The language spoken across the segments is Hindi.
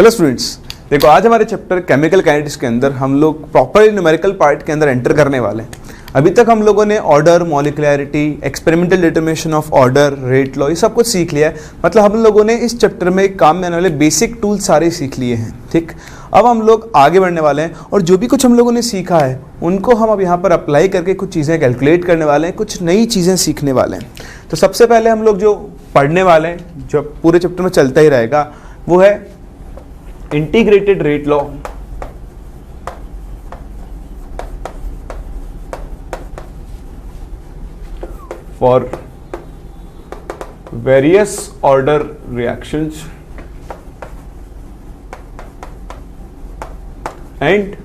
हेलो स्टूडेंट्स, देखो आज हमारे चैप्टर केमिकल काइनेटिक्स के अंदर हम लोग प्रॉपर न्यूमेरिकल पार्ट के अंदर एंटर करने वाले हैं। अभी तक हम लोगों ने order, molecularity, experimental determination of order, rate law, ये सब कुछ सीख लिया है। मतलब हम लोगों ने इस चैप्टर में काम में आने वाले बेसिक टूल सारे सीख लिए हैं। ठीक, अब हम लोग आगे बढ़ने वाले हैं और जो भी कुछ हम लोगों ने सीखा है उनको हम अब यहाँ पर अप्लाई करके कुछ चीज़ें कैलकुलेट करने वाले हैं, कुछ नई चीज़ें सीखने वाले हैं। तो सबसे पहले हम लोग जो पढ़ने वाले हैं, जो पूरे चैप्टर में चलता ही रहेगा, वो है integrated rate law for various order reactions and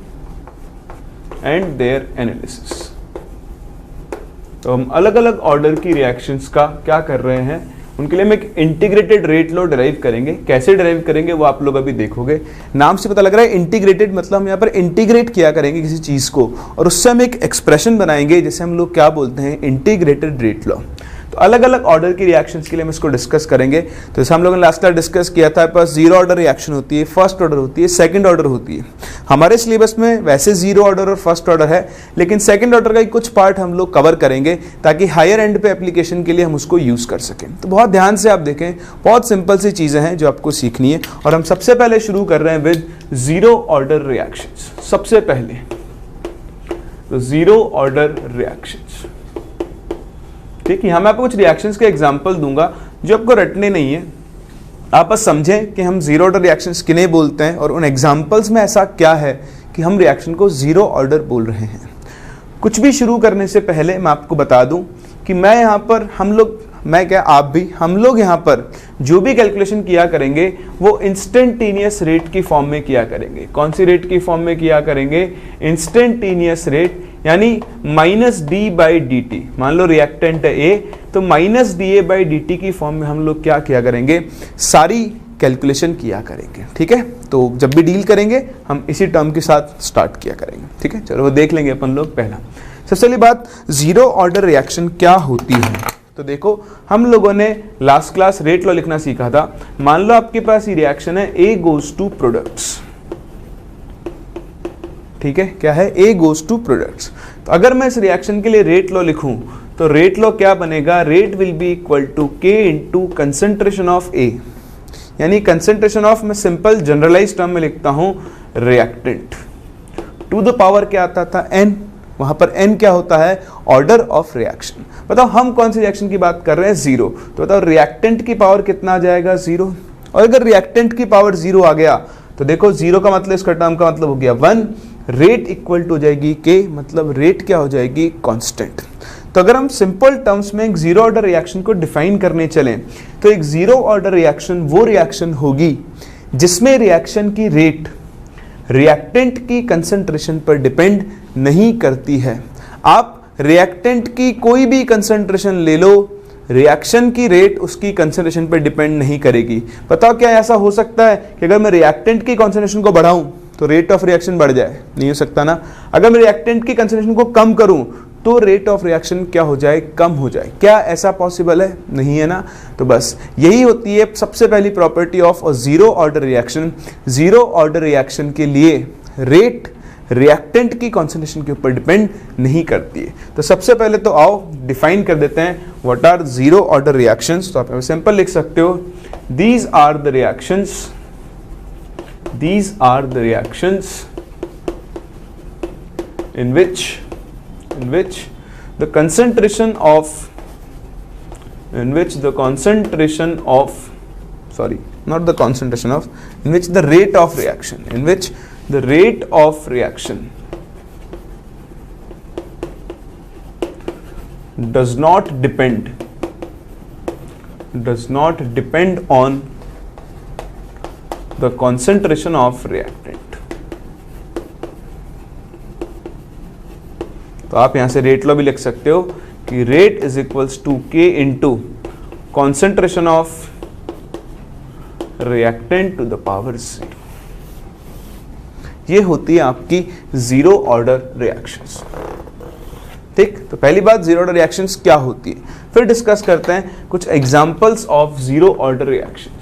their analysis. तो हम अलग अलग ऑर्डर की रिएक्शंस का क्या कर रहे हैं, उनके लिए हम एक इंटीग्रेटेड रेट लॉ डिराइव करेंगे। कैसे डिराइव करेंगे वो आप लोग अभी देखोगे। नाम से पता लग रहा है इंटीग्रेटेड, मतलब हम यहाँ पर इंटीग्रेट किया करेंगे किसी चीज़ को और उससे हम एक एक्सप्रेशन बनाएंगे जिसे हम लोग क्या बोलते हैं, इंटीग्रेटेड रेट लॉ। तो अलग अलग ऑर्डर की रिएक्शंस के लिए हम इसको डिस्कस करेंगे। तो जैसे हम लोगों ने लास्ट क्लास डिस्कस किया था, पास जीरो ऑर्डर रिएक्शन होती है, फर्स्ट ऑर्डर होती है, सेकंड ऑर्डर होती है। हमारे सिलेबस में वैसे जीरो ऑर्डर और फर्स्ट ऑर्डर है, लेकिन सेकंड ऑर्डर का ही कुछ पार्ट हम लोग कवर करेंगे ताकि हायर एंड पे एप्लीकेशन के लिए हम उसको यूज कर सकें। तो बहुत ध्यान से आप देखें, बहुत सिंपल सी चीजें हैं जो आपको सीखनी है। और हम सबसे पहले शुरू कर रहे हैं विद जीरो ऑर्डर रिएक्शंस। सबसे पहले तो जीरो ऑर्डर रिएक्शंस। ठीक है, यहाँ मैं आपको कुछ रिएक्शंस के एग्जांपल दूंगा जो आपको रटने नहीं है। आप बस समझें कि हम जीरो ऑर्डर रिएक्शंस किन्हें बोलते हैं और उन एग्जांपल्स में ऐसा क्या है कि हम रिएक्शन को जीरो ऑर्डर बोल रहे हैं। कुछ भी शुरू करने से पहले मैं आपको बता दूं कि मैं यहाँ पर हम लोग यहाँ पर जो भी कैलकुलेशन किया करेंगे वो इंस्टेंटेनियस रेट की फॉर्म में किया करेंगे। कौन सी रेट की फॉर्म में किया करेंगे? इंस्टेंटेनियस रेट, यानी minus D by D T. मान लो रिएक्टेंट है ए, तो minus D A by D T की फॉर्म में हम लोग क्या किया करेंगे, सारी कैलकुलेशन किया करेंगे। ठीक है, तो जब भी डील करेंगे हम इसी टर्म के साथ स्टार्ट किया करेंगे। ठीक है, चलो वो देख लेंगे अपन लोग। पहला सबसे पहली बात, जीरो ऑर्डर रिएक्शन क्या होती है। तो देखो, हम लोगों ने लास्ट क्लास रेट लॉ लिखना सीखा था। मान लो आपके पास ये रिएक्शन है, ए गोज टू प्रोडक्ट्स। ठीक है, क्या है? A goes to products. तो अगर मैं इस रिएक्शन के लिए रेट लॉ लिखूं तो रेट लॉ क्या बनेगा? Rate will be equal to K into concentration of A, यानी कंसेंट्रेशन ऑफ, मैं सिंपल जनरलाइज टर्म में लिखता हूं, रिएक्टेंट टू द पावर क्या आता था? एन। वहां पर एन क्या होता है? Order of reaction. बताओ हम कौन सी रिएक्शन की बात कर रहे हैं? जीरो। तो बताओ रिएक्टेंट की पावर कितना आ जाएगा? जीरो। और अगर रिएक्टेंट की पावर जीरो आ गया तो देखो, जीरो का मतलब, इसका टर्म का मतलब हो गया वन। रेट इक्वल टू हो जाएगी के, मतलब रेट क्या हो जाएगी? कांस्टेंट। तो अगर हम सिंपल टर्म्स में एक जीरो ऑर्डर रिएक्शन को डिफाइन करने चलें तो एक जीरो ऑर्डर रिएक्शन वो रिएक्शन होगी जिसमें रिएक्शन की रेट रिएक्टेंट की कंसंट्रेशन पर डिपेंड नहीं करती है। आप रिएक्टेंट की कोई भी कंसंट्रेशन ले लो, रिएक्शन की रेट उसकी कंसंट्रेशन पर डिपेंड नहीं करेगी। बताओ क्या ऐसा हो सकता है कि अगर मैं रिएक्टेंट की कंसंट्रेशन को बढ़ाऊं तो रेट ऑफ रिएक्शन बढ़ जाए? नहीं हो सकता ना। अगर मैं रिएक्टेंट की कंसंट्रेशन को कम करूं तो रेट ऑफ रिएक्शन क्या हो जाए? कम हो जाए। क्या ऐसा पॉसिबल है? नहीं है ना। तो बस यही होती है सबसे पहली property of a zero order reaction. Zero order reaction के लिए रेट रिएक्टेंट की कॉन्सेंट्रेशन के ऊपर डिपेंड नहीं करती है। तो सबसे पहले तो आओ डिफाइन कर देते हैं what are zero order reactions. तो आप सिंपल लिख सकते हो, these are the reactions, these are the reactions in which the concentration of in which the rate of reaction does not depend on the concentration of reactant। तो आप यहां से रेट लॉ भी लिख सकते हो कि rate is equals to K into concentration of reactant to the power zero. ये होती है आपकी जीरो ऑर्डर रिएक्शंस। ठीक, तो पहली बात जीरो ऑर्डर रिएक्शंस क्या होती है, फिर डिस्कस करते हैं कुछ examples of zero order reactions.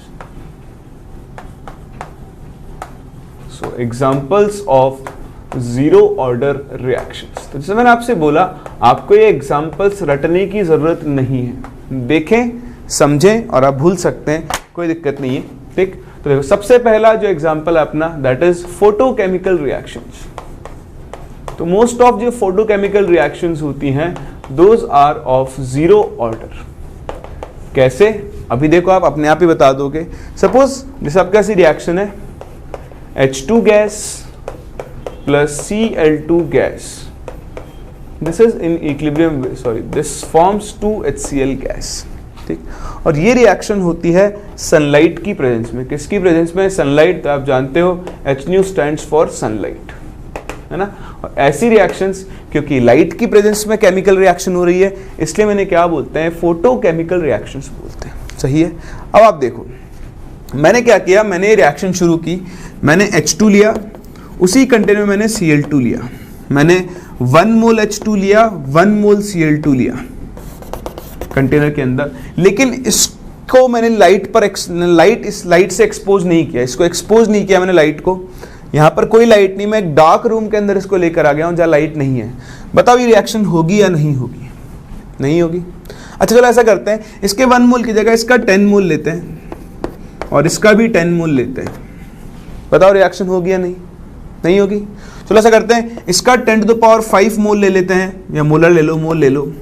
So examples of zero order reactions. तो जैसे मैंने आपसे बोला, आपको ये एग्जांपल्स रटने की जरूरत नहीं है, देखें समझें और आप भूल सकते हैं, कोई दिक्कत नहीं है, ठीक। तो देखो सबसे पहला जो एग्जांपल है अपना, दैट इज फोटोकेमिकल रिएक्शंस। तो मोस्ट ऑफ जो फोटोकेमिकल रिएक्शंस होती हैं those are of zero order. कैसे? अभी देखो आप अपने आप ही बता दोगे। सपोज जैसे आपका ऐसी रिएक्शन है H2 gas plus Cl2 gas, this is in equilibrium, sorry this forms 2HCl gas, ठीक। और ये रिएक्शन होती है सनलाइट की प्रेजेंस में। किसकी प्रेजेंस में? सनलाइट। तो आप जानते हो Hν स्टैंड्स फॉर सनलाइट, है ना। और ऐसी रिएक्शंस क्योंकि लाइट की प्रेजेंस में केमिकल रिएक्शन हो रही है, इसलिए मैंने क्या बोलते हैं, फोटोकेमिकल रिएक्शंस बोलते हैं। सही है। अब आप देखो मैंने क्या किया, मैंने ये रिएक्शन शुरू की, मैंने H2 लिया, उसी कंटेनर में मैंने Cl2 लिया, मैंने 1 मोल H2 लिया, 1 मोल Cl2 लिया कंटेनर के अंदर, लेकिन इसको मैंने इस लाइट से एक्सपोज नहीं किया, इसको एक्सपोज नहीं किया मैंने लाइट को। यहां पर कोई लाइट नहीं, मैं एक डार्क रूम के अंदर इसको लेकर आ गया हूं जहां लाइट नहीं है। बताओ ये रिएक्शन होगी या नहीं होगी? नहीं होगी। अच्छा चलो ऐसा करते हैं, इसके 1 मोल की जगह इसका 10 मोल लेते हैं और इसका भी 10 मोल लेते हैं। बताओ रिएक्शन होगी या नहीं? नहीं होगी। चलो ऐसा करते हैं, इसका 10⁵ मोल ले लेते हैं, या मोलर ले लो, मोल ले लो,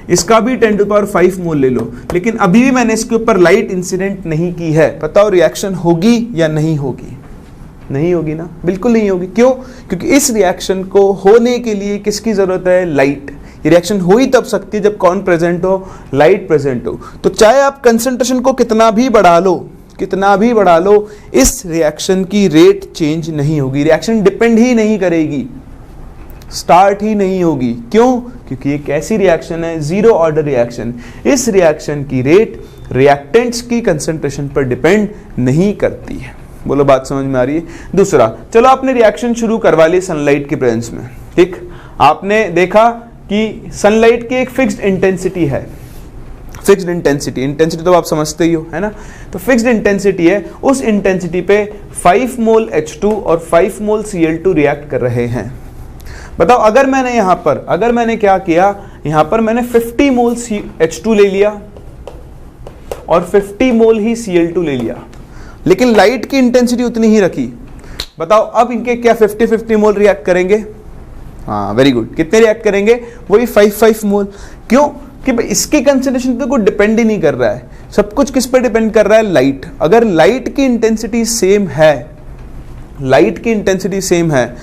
इसका भी 10⁵ मोल ले लो, लेकिन अभी भी मैंने इसके ऊपर लाइट इंसिडेंट नहीं की है। बताओ रिएक्शन होगी या नहीं होगी? नहीं होगी ना, बिल्कुल नहीं होगी। क्यों? क्योंकि इस रिएक्शन को होने के लिए किसकी जरूरत है? लाइट। ये रिएक्शन हो ही तब सकती है जब कौन प्रेजेंट हो? लाइट प्रेजेंट हो। तो चाहे आप कंसंट्रेशन को कितना भी बढ़ा लो, इस रिएक्शन की रेट चेंज नहीं होगी, रिएक्शन डिपेंड ही नहीं करेगी, स्टार्ट ही नहीं होगी। क्यों? क्योंकि ये कैसी रिएक्शन है? Zero order reaction. इस रिएक्शन की रेट रिएक्टेंट्स की कंसंट्रेशन पर डिपेंड नहीं करती है। बोलो बात समझ में आ रही है? दूसरा, चलो आपने रिएक्शन शुरू करवा ली सनलाइट की प्रेजेंस में, ठीक। आपने देखा कि सनलाइट की एक फिक्स्ड इंटेंसिटी है, फिक्स्ड इंटेंसिटी तो आप समझते ही हो, है ना। तो फिक्स्ड इंटेंसिटी है, उस इंटेंसिटी पे 5 मोल H2 और 5 मोल Cl2 रिएक्ट कर रहे हैं। बताओ अगर मैंने क्या किया, यहां पर मैंने 50 मोल H2 ले लिया और 50 मोल ही Cl2 ले लिया, लेकिन लाइट की इंटेंसिटी उतनी ही रखी। बताओ अब इनके क्या 50-50 मोल रिएक्ट करेंगे? हाँ वेरी गुड। कितने रिएक्ट करेंगे? वही 5-5 मोल। क्यों? कि भाई इसकी कंसंट्रेशन पे कोई डिपेंड ही नहीं कर रहा है, सब कुछ किस पे डिपेंड कर रहा है? लाइट। अगर लाइट की इंटेंसिटी सेम है,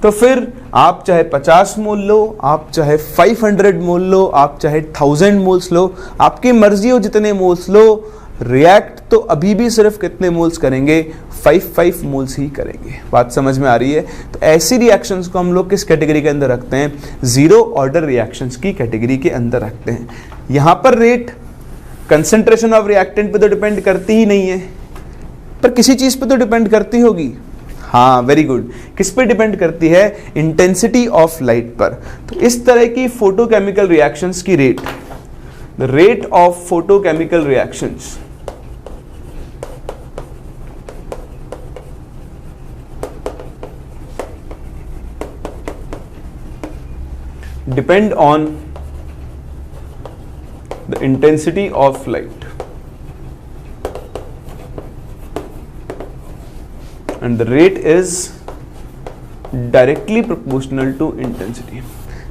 तो फिर आप चाहे 50 मोल लो, आप चाहे 500 मोल लो, आप चाहे 1000 मोल्स लो, आपकी मर्जी हो जितने मोल्स लो, रिएक्ट तो अभी भी सिर्फ कितने मोल्स करेंगे? 5 मोल्स ही करेंगे। बात समझ में आ रही है? तो ऐसी रिएक्शंस को हम लोग किस कैटेगरी के अंदर रखते हैं? जीरो ऑर्डर रिएक्शंस की कैटेगरी के अंदर रखते हैं। यहां पर रेट कंसंट्रेशन ऑफ रिएक्टेंट पे तो डिपेंड करती ही नहीं है, पर किसी चीज पे तो डिपेंड करती होगी। हाँ वेरी गुड। किस पे डिपेंड करती है? इंटेंसिटी ऑफ लाइट पर। तो इस तरह की फोटोकेमिकल रिएक्शंस की rate, the rate of photochemical reactions depend on the intensity of light, and the rate is directly proportional to intensity.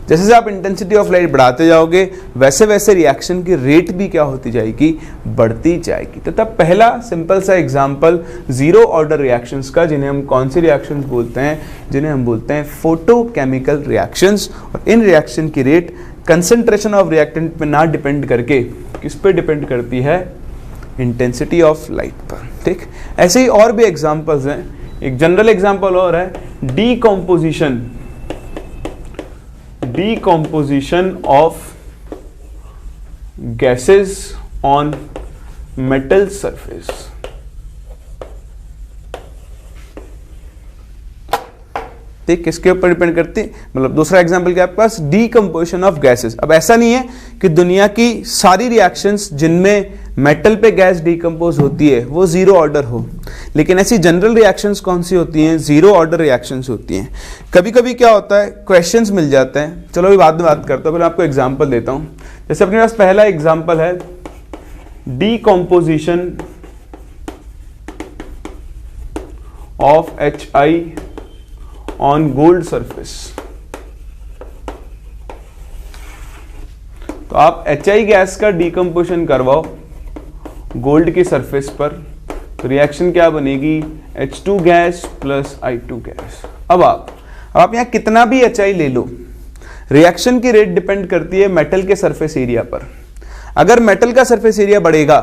जैसे जैसे आप इंटेंसिटी ऑफ लाइट बढ़ाते जाओगे, वैसे वैसे रिएक्शन की रेट भी क्या होती जाएगी? बढ़ती जाएगी। तो तब पहला सिंपल सा एग्जांपल जीरो ऑर्डर रिएक्शंस का, जिन्हें हम कौन सी रिएक्शंस बोलते हैं? जिन्हें हम बोलते हैं फोटोकेमिकल रिएक्शंस। और इन रिएक्शन की रेट कंसंट्रेशन ऑफ रिएक्टेंट पे ना डिपेंड करके किस पे डिपेंड करती है? इंटेंसिटी ऑफ लाइट पर, ठीक। ऐसे ही और भी एग्जाम्पल्स हैं। एक जनरल एग्जाम्पल और है, decomposition of gases on metal surface। ठीक, किसके ऊपर डिपेंड करती है, मतलब दूसरा एग्जांपल क्या है आपके पास, डीकंपोजिशन ऑफ गैसेस। अब ऐसा नहीं है कि दुनिया की सारी रिएक्शंस जिनमें मेटल पे गैस डीकंपोज होती है वो जीरो ऑर्डर हो, लेकिन ऐसी जनरल रिएक्शंस कौन सी होती हैं, जीरो ऑर्डर रिएक्शंस होती हैं। कभी कभी क्या होता है, क्वेश्चंस मिल जाते हैं, चलो अभी बाद में बात करता हूँ, पहले आपको एग्जांपल देता हूँ। जैसे अपने पास पहला एग्जांपल है decomposition of HI on gold surface. तो आप HI गैस का डीकंपोजिशन करवाओ गोल्ड की सरफेस पर, तो रिएक्शन क्या बनेगी, H2 gas plus I2 gas. अब आप यहां कितना भी HI ले लो, रिएक्शन की रेट डिपेंड करती है मेटल के सरफेस एरिया पर। अगर मेटल का सरफेस एरिया बढ़ेगा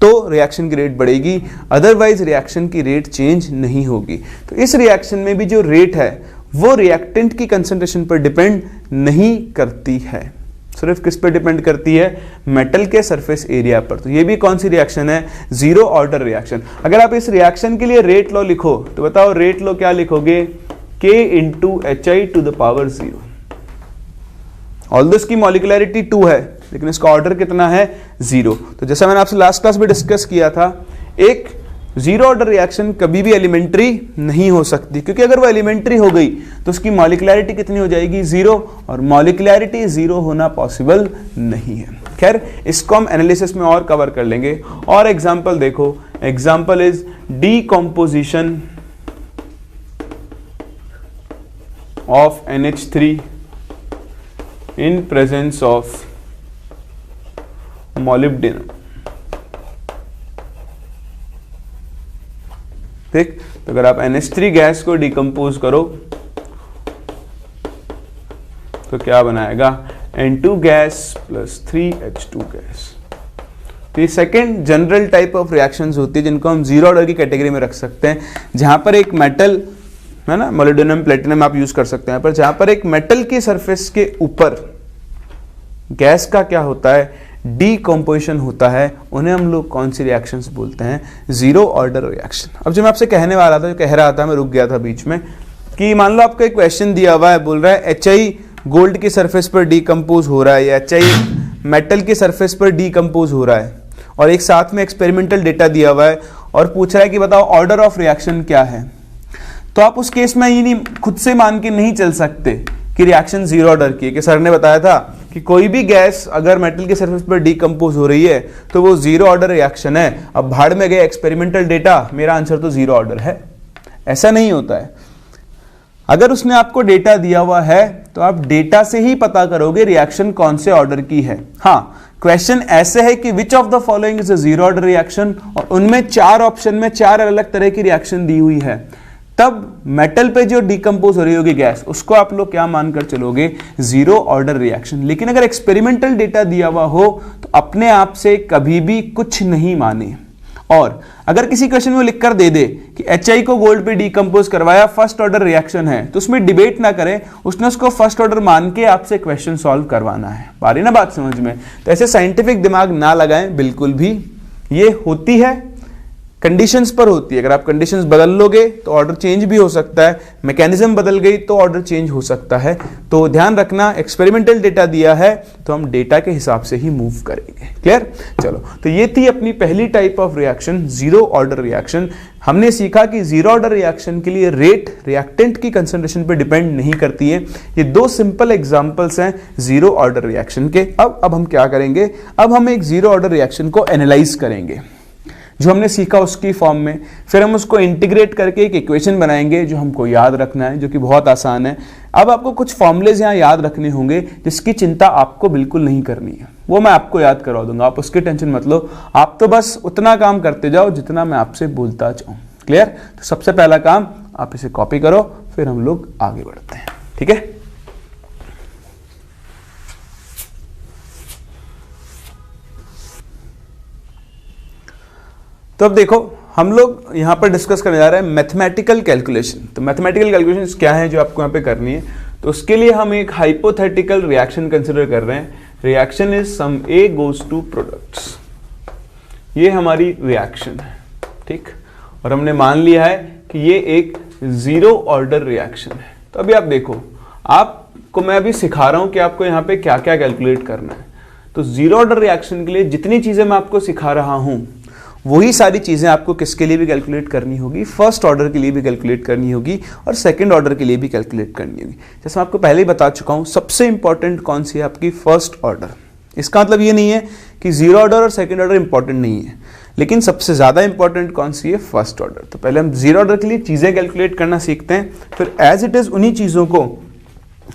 तो रिएक्शन की रेट बढ़ेगी, अदरवाइज रिएक्शन की रेट चेंज नहीं होगी। तो इस रिएक्शन में भी जो रेट है वो रिएक्टेंट की कंसंट्रेशन पर डिपेंड नहीं करती है, सिर्फ किस पर डिपेंड करती है, मेटल के सरफेस एरिया पर। तो ये भी कौन सी रिएक्शन है, जीरो ऑर्डर रिएक्शन। अगर आप इस रिएक्शन के लिए रेट लॉ लिखो तो बताओ रेट लॉ क्या लिखोगे, K into HI to the power 0। Although इसकी मॉलिक्युलरिटी 2 है लेकिन इसका ऑर्डर कितना है, 0। तो जैसा मैंने आपसे लास्ट क्लास में डिस्कस किया था, एक जीरो ऑर्डर रिएक्शन कभी भी एलिमेंट्री नहीं हो सकती, क्योंकि अगर वो एलिमेंट्री हो गई तो उसकी मॉलिक्युलरिटी कितनी हो जाएगी, 0, और मॉलिक्युलरिटी 0 होना पॉसिबल नहीं है। खैर इसको हम एनालिसिस में और कवर कर लेंगे। और एग्जांपल देखो, example is decomposition of NH3 in presence of molybdenum. ठीक, तो अगर आप NH3 गैस को डिकम्पोज करो तो क्या बनाएगा, N2 gas plus 3H2 gas. तो ये second general type of reactions होती है जिनको हम जीरो ऑर्डर की कैटेगरी में रख सकते हैं, जहां पर एक मेटल है ना, मोलिब्डेनम प्लेटिनम आप यूज कर सकते हैं, पर जहां पर एक मेटल की सरफेस के ऊपर गैस का क्या होता है, डीकंपोजिशन होता है, उन्हें हम लोग कौन सी रिएक्शंस बोलते हैं, जीरो ऑर्डर रिएक्शन। अब जो मैं आपसे कहने वाला था, जो कह रहा था, मैं रुक गया था बीच में, कि मान लो आपको एक क्वेश्चन दिया हुआ है, बोल रहा है HI गोल्ड की सरफेस पर डीकंपोज हो रहा है या HI मेटल की सरफेस पर डीकंपोज हो रहा है, और एक साथ में एक्सपेरिमेंटल डेटा दिया हुआ है और पूछ रहा है कि बताओ ऑर्डर ऑफ रिएक्शन क्या है। तो आप उस केस में ये नहीं खुद से मान के नहीं चल सकते कि रिएक्शन जीरो ऑर्डर की है, कि सर ने बताया था कि कोई भी गैस अगर मेटल के सरफेस पर डीकंपोज हो रही है तो वो जीरो ऑर्डर रिएक्शन है। अब भाड़ में गए एक्सपेरिमेंटल डेटा, मेरा आंसर तो जीरो ऑर्डर है। ऐसा नहीं होता है। अगर उसने आपको डेटा दिया हुआ है तो आप डेटा से ही पता करोगे रिएक्शन कौन से ऑर्डर की है। हाँ, क्वेश्चन ऐसे है कि which of the following is a zero order reaction, और उनमें 4 ऑप्शन में 4 अलग तरह की रिएक्शन दी हुई है, तब मेटल पे जो डीकंपोज हो रही होगी गैस, उसको आप लोग क्या मानकर चलोगे, जीरो ऑर्डर रिएक्शन। लेकिन अगर एक्सपेरिमेंटल डेटा दिया हुआ हो तो अपने आप से कभी भी कुछ नहीं माने। और अगर किसी क्वेश्चन में लिख कर दे दे कि HI को गोल्ड पे डीकंपोज करवाया, फर्स्ट ऑर्डर रिएक्शन है, तो उसमें डिबेट ना करें, उसने उसको फर्स्ट ऑर्डर मान के आपसे क्वेश्चन सॉल्व करवाना है। आ रही ना बात समझ में? तो ऐसे साइंटिफिक दिमाग ना लगाएं बिल्कुल भी। ये होती है कंडीशंस पर होती है। अगर आप कंडीशंस बदल लोगे तो ऑर्डर चेंज भी हो सकता है, मैकेनिज्म बदल गई तो ऑर्डर चेंज हो सकता है। तो ध्यान रखना, एक्सपेरिमेंटल डेटा दिया है तो हम डेटा के हिसाब से ही मूव करेंगे। क्लियर? चलो, तो ये थी अपनी पहली type of reaction, zero order reaction. हमने सीखा कि जीरो ऑर्डर रिएक्शन के लिए रेट रिएक्टेंट की कंसंट्रेशन पर डिपेंड नहीं करती है। ये 2 सिंपल एग्जांपल्स हैं जीरो ऑर्डर रिएक्शन के। अब हम क्या करेंगे, अब हम एक जीरो ऑर्डर रिएक्शन को एनालाइज करेंगे, जो हमने सीखा उसकी फॉर्म में। फिर हम उसको इंटीग्रेट करके एक इक्वेशन बनाएंगे जो हमको याद रखना है, जो कि बहुत आसान है। अब आपको कुछ फॉर्मूलेज यहाँ याद रखने होंगे जिसकी चिंता आपको बिल्कुल नहीं करनी है, वो मैं आपको याद करवा दूंगा, आप उसकी टेंशन मत लो। आप तो बस उतना काम करते जाओ जितना मैं आपसे बोलता जाऊँ। क्लियर? तो सबसे पहला काम, आप इसे कॉपी करो, फिर हम लोग आगे बढ़ते हैं। ठीक है? तो अब देखो, हम लोग यहां पर डिस्कस करने जा रहे हैं मैथमेटिकल कैलकुलेशन। तो मैथमेटिकल कैलकुलेशन क्या है जो आपको यहां पे करनी है, तो उसके लिए हम एक हाइपोथेटिकल रिएक्शन कंसिडर कर रहे हैं। Reaction is some A goes to products. ये हमारी रिएक्शन है, ठीक, और हमने मान लिया है कि ये एक जीरो ऑर्डर रिएक्शन है। तो अभी आप देखो, आपको मैं अभी सिखा रहा हूं कि आपको यहाँ पे क्या क्या कैलकुलेट करना है। तो जीरो ऑर्डर रिएक्शन के लिए जितनी चीजें मैं आपको सिखा रहा हूं वही सारी चीजें आपको किसके लिए भी कैलकुलेट करनी होगी, फर्स्ट ऑर्डर के लिए भी कैलकुलेट करनी होगी और सेकंड ऑर्डर के लिए भी कैलकुलेट करनी होगी। जैसे मैं आपको पहले ही बता चुका हूं, सबसे इंपॉर्टेंट कौन सी है, आपकी फर्स्ट ऑर्डर। इसका मतलब ये नहीं है कि जीरो ऑर्डर और सेकंड ऑर्डर इंपॉर्टेंट नहीं है, लेकिन सबसे ज्यादा इंपॉर्टेंट कौन सी है, फर्स्ट ऑर्डर। तो पहले हम जीरो ऑर्डर के लिए चीजें कैलकुलेट करना सीखते हैं, फिर एज इट इज उन्हीं चीजों को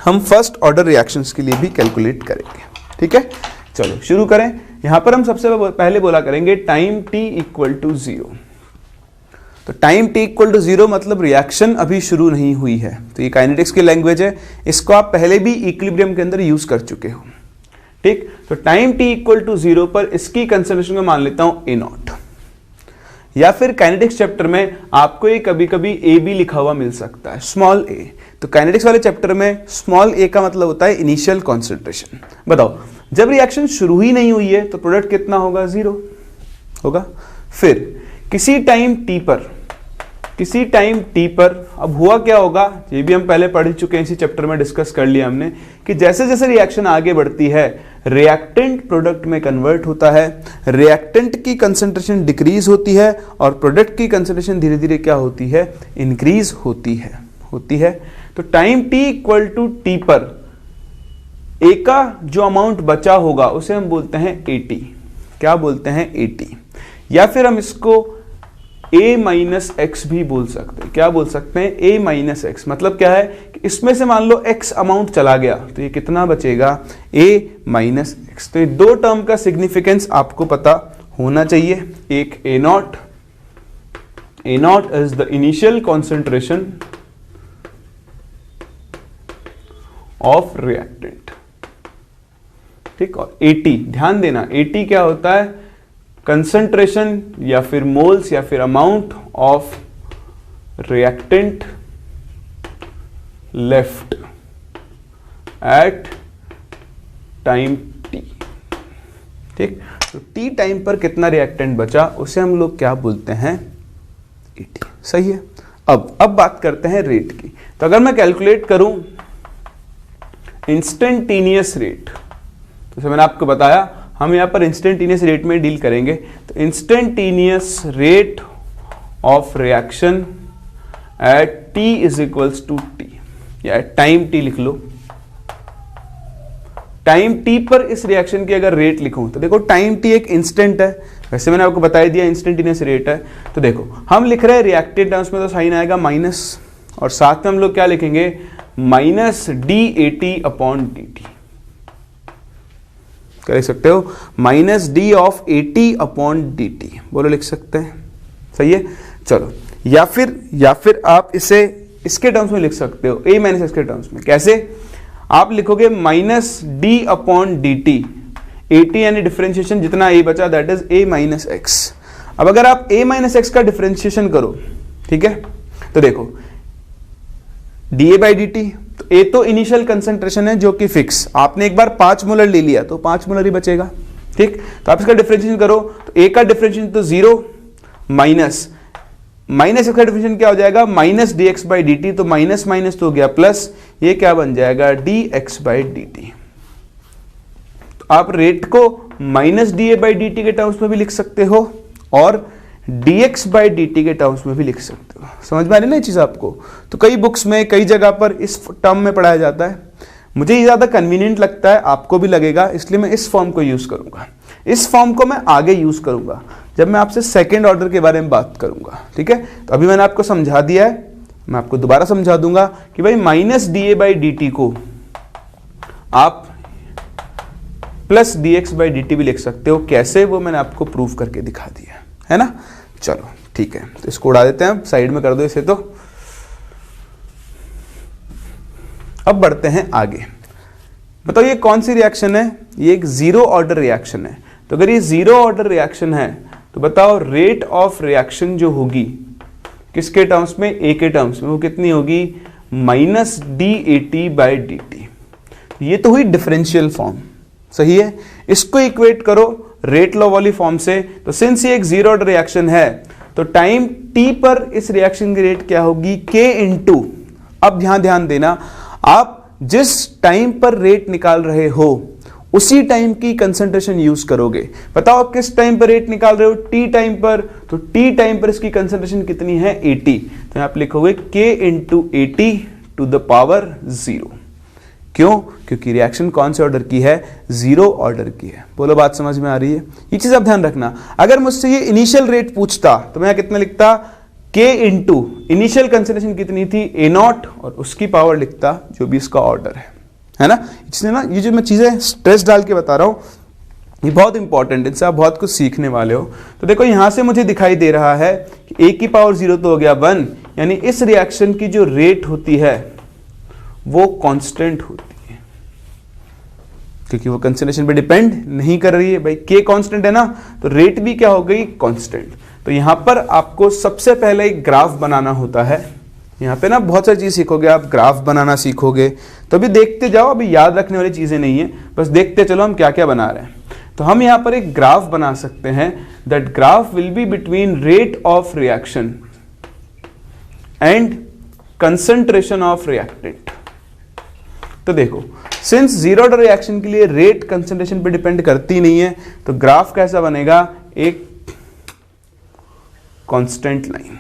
हम फर्स्ट ऑर्डर रिएक्शंस के लिए भी कैलकुलेट करेंगे। ठीक है, चलो शुरू करें। यहां पर हम सबसे पहले बोला करेंगे टाइम t इक्वल टू 0। तो टाइम t इक्वल टू 0 मतलब रिएक्शन अभी शुरू नहीं हुई है। तो ये काइनेटिक्स की लैंग्वेज है, इसको आप पहले भी इक्विलिब्रियम के अंदर यूज कर चुके हो। ठीक, तो टाइम t इक्वल टू 0 पर इसकी कंसंट्रेशन को मान लेता हूं A0, या फिर काइनेटिक्स चैप्टर में आपको ये कभी कभी a भी लिखा हुआ मिल सकता है, स्मॉल a। तो काइनेटिक्स वाले चैप्टर में स्मॉल a का मतलब होता है इनिशियल कॉन्सेंट्रेशन। बताओ, जब रिएक्शन शुरू ही नहीं हुई है तो प्रोडक्ट कितना होगा, 0 होगा। फिर किसी टाइम t पर अब हुआ क्या होगा, ये भी हम पहले पढ़ चुके हैं, इसी चैप्टर में डिस्कस कर लिया हमने कि जैसे जैसे रिएक्शन आगे बढ़ती है रिएक्टेंट प्रोडक्ट में कन्वर्ट होता है, रिएक्टेंट की कंसंट्रेशन डिक्रीज होती है और प्रोडक्ट की कंसंट्रेशन धीरे धीरे क्या होती है, इंक्रीज होती है। तो time t equal to t पर A का जो अमाउंट बचा होगा उसे हम बोलते हैं AT। क्या बोलते हैं, AT। या फिर हम इसको A माइनस एक्स भी बोल सकते हैं। क्या बोल सकते हैं, A माइनस एक्स। मतलब क्या है कि इसमें से मान लो x अमाउंट चला गया तो ये कितना बचेगा, A माइनस एक्स। तो ये दो टर्म का सिग्निफिकेंस आपको पता होना चाहिए। एक A0 is the initial concentration of reactant, ठीक। और AT, ध्यान देना, AT क्या होता है, कंसंट्रेशन या फिर मोल्स या फिर amount of reactant left eight time t। ठीक, तो t टाइम पर कितना रिएक्टेंट बचा उसे हम लोग क्या बोलते हैं, AT। सही है। अब बात करते हैं रेट की। तो अगर मैं कैलकुलेट करूं इंस्टेंटेनियस रेट, तो मैंने आपको बताया हम यहां पर इंस्टेंटेनियस रेट में डील करेंगे। तो instantaneous rate of reaction at t is equals to t, या टाइम t लिख लो। टाइम t पर इस रिएक्शन की अगर रेट लिखूं तो देखो टाइम t एक इंस्टेंट है, वैसे मैंने आपको बता दिया इंस्टेंटेनियस रेट है। तो देखो हम लिख रहे हैं रिएक्टेंट टर्म्स में, तो साइन आएगा माइनस, और साथ में हम लोग क्या लिखेंगे, माइनस dAT अपॉन dt। कर सकते हो, minus d of AT upon dt, बोलो लिख सकते हैं। सही है, चलो। या फिर आप इसे इसके टर्म्स में लिख सकते हो, a माइनस एक्स के टर्म्स में। कैसे, आप लिखोगे minus d upon dt, AT यानी डिफरेंशिएशन जितना a बचा that is a minus x. अब अगर आप a माइनस एक्स का डिफरेंशिएशन करो, ठीक है, तो देखो dA बाई dt, तो A तो इनिशियल कंसंट्रेशन है जो कि फिक्स, आपने एक बार 5 मोलर ले लिया तो 5 मोलर ही बचेगा। ठीक, तो आप इसका डिफरेंशिएशन करो तो A का डिफरेंशिएशन तो 0 माइनस इसका डिफरेंशिएशन क्या हो जाएगा, माइनस dx बाई dt, तो माइनस माइनस तो हो गया प्लस, ये क्या बन जाएगा, dx बाई dt। तो आप रेट को माइनस dA बाई dt के टर्म्स में भी लिख सकते हो और dx बाई dt के टर्म्स में भी लिख सकते हो। समझ में आ रही ना ये चीज आपको। तो कई बुक्स में कई जगह पर इस टर्म में पढ़ाया जाता है, मुझे ये ज्यादा कन्वीनियंट लगता है, आपको भी लगेगा, इसलिए मैं इस फॉर्म को यूज करूंगा। इस फॉर्म को मैं आगे यूज करूंगा जब मैं आपसे सेकेंड ऑर्डर के बारे में बात करूंगा। ठीक है, तो अभी मैंने आपको समझा दिया है, मैं आपको दोबारा समझा दूंगा कि भाई माइनस dA बाई dt को आप प्लस dx बाई dt भी लिख सकते हो। कैसे, वो मैंने आपको प्रूव करके दिखा दिया है ना। चलो ठीक है, तो इसको उड़ा देते हैं, साइड में कर दो इसे। तो अब बढ़ते हैं आगे। बताओ ये कौन सी रिएक्शन है, ये एक जीरो ऑर्डर रिएक्शन है। तो अगर ये जीरो ऑर्डर रिएक्शन है तो बताओ रेट ऑफ रिएक्शन जो होगी किसके टर्म्स में, ए के टर्म्स में, वो कितनी होगी, माइनस dAT बाई dt। ये तो हुई डिफरेंशियल फॉर्म, सही है। इसको इक्वेट करो रेट लॉ वाली फॉर्म से। तो सिंस ये एक जीरो ऑर्डर रिएक्शन है तो टाइम t पर इस रिएक्शन की रेट क्या होगी, k इंटू अब ध्यान देना, आप जिस टाइम पर रेट निकाल रहे हो उसी टाइम की कंसंट्रेशन यूज करोगे। बताओ किस टाइम पर रेट निकाल रहे हो, टी टाइम पर, तो टी टाइम पर इसकी कंसंट्रेशन कितनी है 80, तो आप लिखोगे K × 80 टू द पावर 0। क्यों? क्योंकि रिएक्शन कौन से ऑर्डर की है, 0 ऑर्डर की है। बोलो बात समझ में आ रही है? ये चीज आप ध्यान रखना। अगर मुझसे ये इनिशियल रेट पूछता तो मैं कितना लिखता, K × इनिशियल कंसंट्रेशन कितनी थी A0 और उसकी पावर लिखता जो भी इसका ऑर्डर है ना। इसलिए ना ये जो मैं चीजें स्ट्रेस डाल के बता रहा हूं ये बहुत इंपॉर्टेंट है, इनसे आप बहुत कुछ सीखने वाले हो। तो देखो यहां से मुझे दिखाई दे रहा है कि A की पावर 0 तो हो गया 1, यानी इस रिएक्शन की जो रेट होती है वो कांस्टेंट होती है, क्योंकि वो कंसंट्रेशन पे डिपेंड नहीं कर रही है। भाई K कांस्टेंट है ना, तो रेट भी क्या हो गई, कांस्टेंट। तो यहां पर आपको सबसे पहले एक ग्राफ बनाना होता है। यहां पे ना बहुत सारी चीज सीखोगे आप, ग्राफ बनाना सीखोगे, तो अभी देखते जाओ, अभी याद रखने वाली चीजें नहीं है, बस देखते चलो हम क्या क्या बना रहे हैं। तो हम यहां पर एक ग्राफ बना सकते हैं, that graph will be between rate of reaction and concentration of reactant. तो देखो, सिंस जीरो ऑर्डर रिएक्शन के लिए रेट कंसंट्रेशन पे डिपेंड करती नहीं है, तो ग्राफ कैसा बनेगा, एक कांस्टेंट लाइन।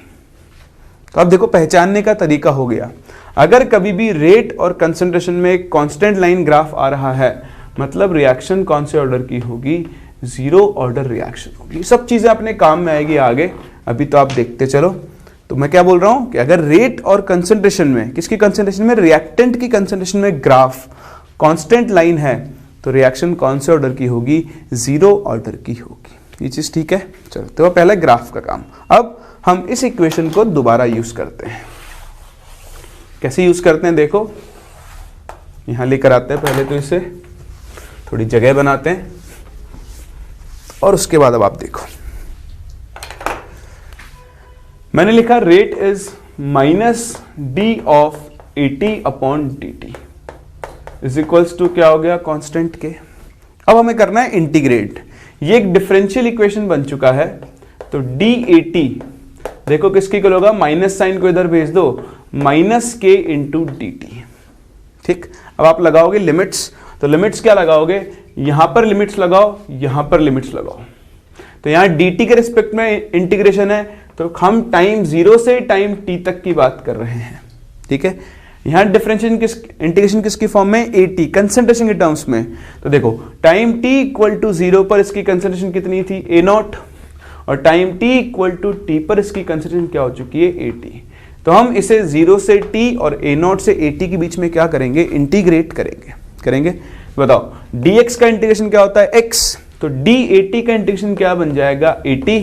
तो अब देखो पहचानने का तरीका हो गया, अगर कभी भी रेट और कंसंट्रेशन में एक कांस्टेंट लाइन ग्राफ आ रहा है, मतलब रिएक्शन कौन से ऑर्डर की होगी, जीरो ऑर्डर रिएक्शन होगी। सब चीजें अपने काम में आएगी आगे, अभी तो आप देखते चलो। तो मैं क्या बोल रहा हूं कि अगर रेट और कंसंट्रेशन में, किसकी कंसंट्रेशन में, रिएक्टेंट की कंसंट्रेशन में ग्राफ कांस्टेंट लाइन है, तो रिएक्शन कौन से ऑर्डर की होगी, जीरो ऑर्डर की होगी। ये चीज ठीक है। चलो, तो पहला ग्राफ का काम। अब हम इस इक्वेशन को दोबारा यूज करते हैं। कैसे यूज करते हैं देखो, यहां लेकर आते हैं, पहले तो इसे थोड़ी जगह बनाते हैं और उसके बाद अब आप देखो, मैंने लिखा rate is -d of 80/dt is equals to क्या हो गया, कांस्टेंट के। अब हमें करना है इंटीग्रेट। ये एक डिफरेंशियल इक्वेशन बन चुका है, तो d80 देखो किसकी इक्वल होगा, माइनस साइन को इधर भेज दो, -k × dt। ठीक, अब आप लगाओगे लिमिट्स, तो लिमिट्स क्या लगाओगे, यहां पर लिमिट्स लगाओ, यहां पर लिमिट्स लगाओ। तो यहां dt के रिस्पेक्ट में इंटीग्रेशन है, तो हम टाइम 0 से टाइम t तक की बात कर रहे हैं। ठीक है, यहां इंटीग्रेशन किसकी फॉर्म में, 80 कंसंट्रेशन के टर्म्स में। तो देखो टाइम t = 0 पर इसकी कंसंट्रेशन कितनी थी, A0, और टाइम t = t पर इसकी कंसंट्रेशन क्या हो चुकी है, 80। तो हम इसे 0 से t और A0 से 80 के बीच में क्या करेंगे, इंटीग्रेट करेंगे। बताओ dx का इंटीग्रेशन क्या होता है, x, तो d80 का इंटीग्रेशन क्या बन जाएगा, 80,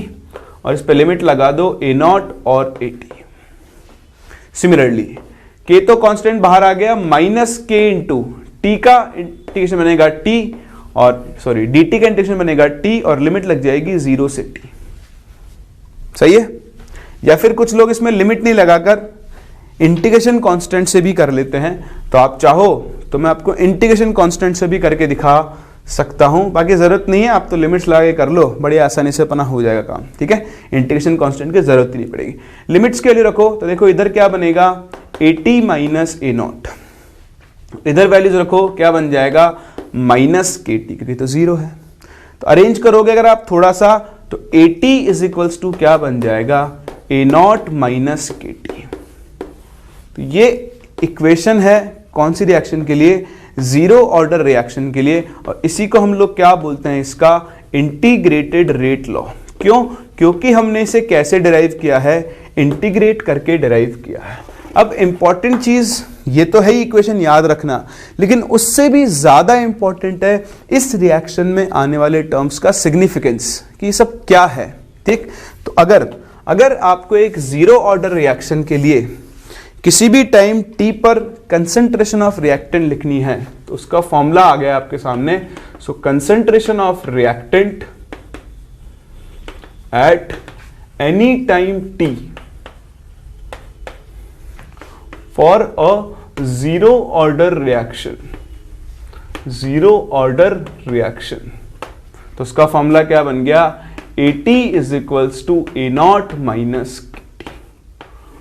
और इस पे लिमिट लगा दो A0 और 80। सिमिलरली k तो कांस्टेंट बाहर आ गया, -k × t का इंटीग्रेशन बनेगा t, और सॉरी dt का इंटीग्रेशन बनेगा t, और लिमिट लग जाएगी 0 से t। सही है? या फिर कुछ लोग इसमें लिमिट नहीं लगाकर इंटीग्रेशन कांस्टेंट से भी कर लेते हैं, तो आप चाहो तो मैं आपको इंटीग्रेशन कांस्टेंट से भी करके दिखा सकता हूं, बाकी जरूरत नहीं है, आप तो लिमिट्स लगा के कर लो, बड़ी आसानी से अपना हो जाएगा काम। ठीक है, इंटीग्रेशन कांस्टेंट की जरूरत ही नहीं पड़ेगी। लिमिट्स के लिए रखो, तो देखो इधर क्या बनेगा, 80 - A0, इधर वैल्यूज रखो, क्या बन जाएगा, -kt, क्योंकि तो 0 है। तो अरेंज करोगे अगर आप थोड़ा सा, तो 80 = टू क्या बन जाएगा, A0 - kt। तो ये इक्वेशन है कौन सी रिएक्शन के लिए, जीरो ऑर्डर रिएक्शन के लिए, और इसी को हम लोग क्या बोलते हैं, इसका इंटीग्रेटेड रेट लॉ। क्यों? क्योंकि हमने इसे कैसे डिराइव किया है, इंटीग्रेट करके डिराइव किया है। अब इंपॉर्टेंट चीज ये तो है ही इक्वेशन याद रखना, लेकिन उससे भी ज्यादा इंपॉर्टेंट है इस रिएक्शन में आने वाले टर्म्स का सिग्निफिकेंस, कि ये सब क्या है। ठीक, तो अगर आपको एक जीरो ऑर्डर रिएक्शन के लिए किसी भी टाइम t पर कंसंट्रेशन ऑफ रिएक्टेंट लिखनी है, तो उसका फॉर्मूला आ गया आपके सामने। So concentration of reactant at any time t for a zero order reaction, तो उसका फॉर्मूला क्या बन गया, 80 = A0 - kt।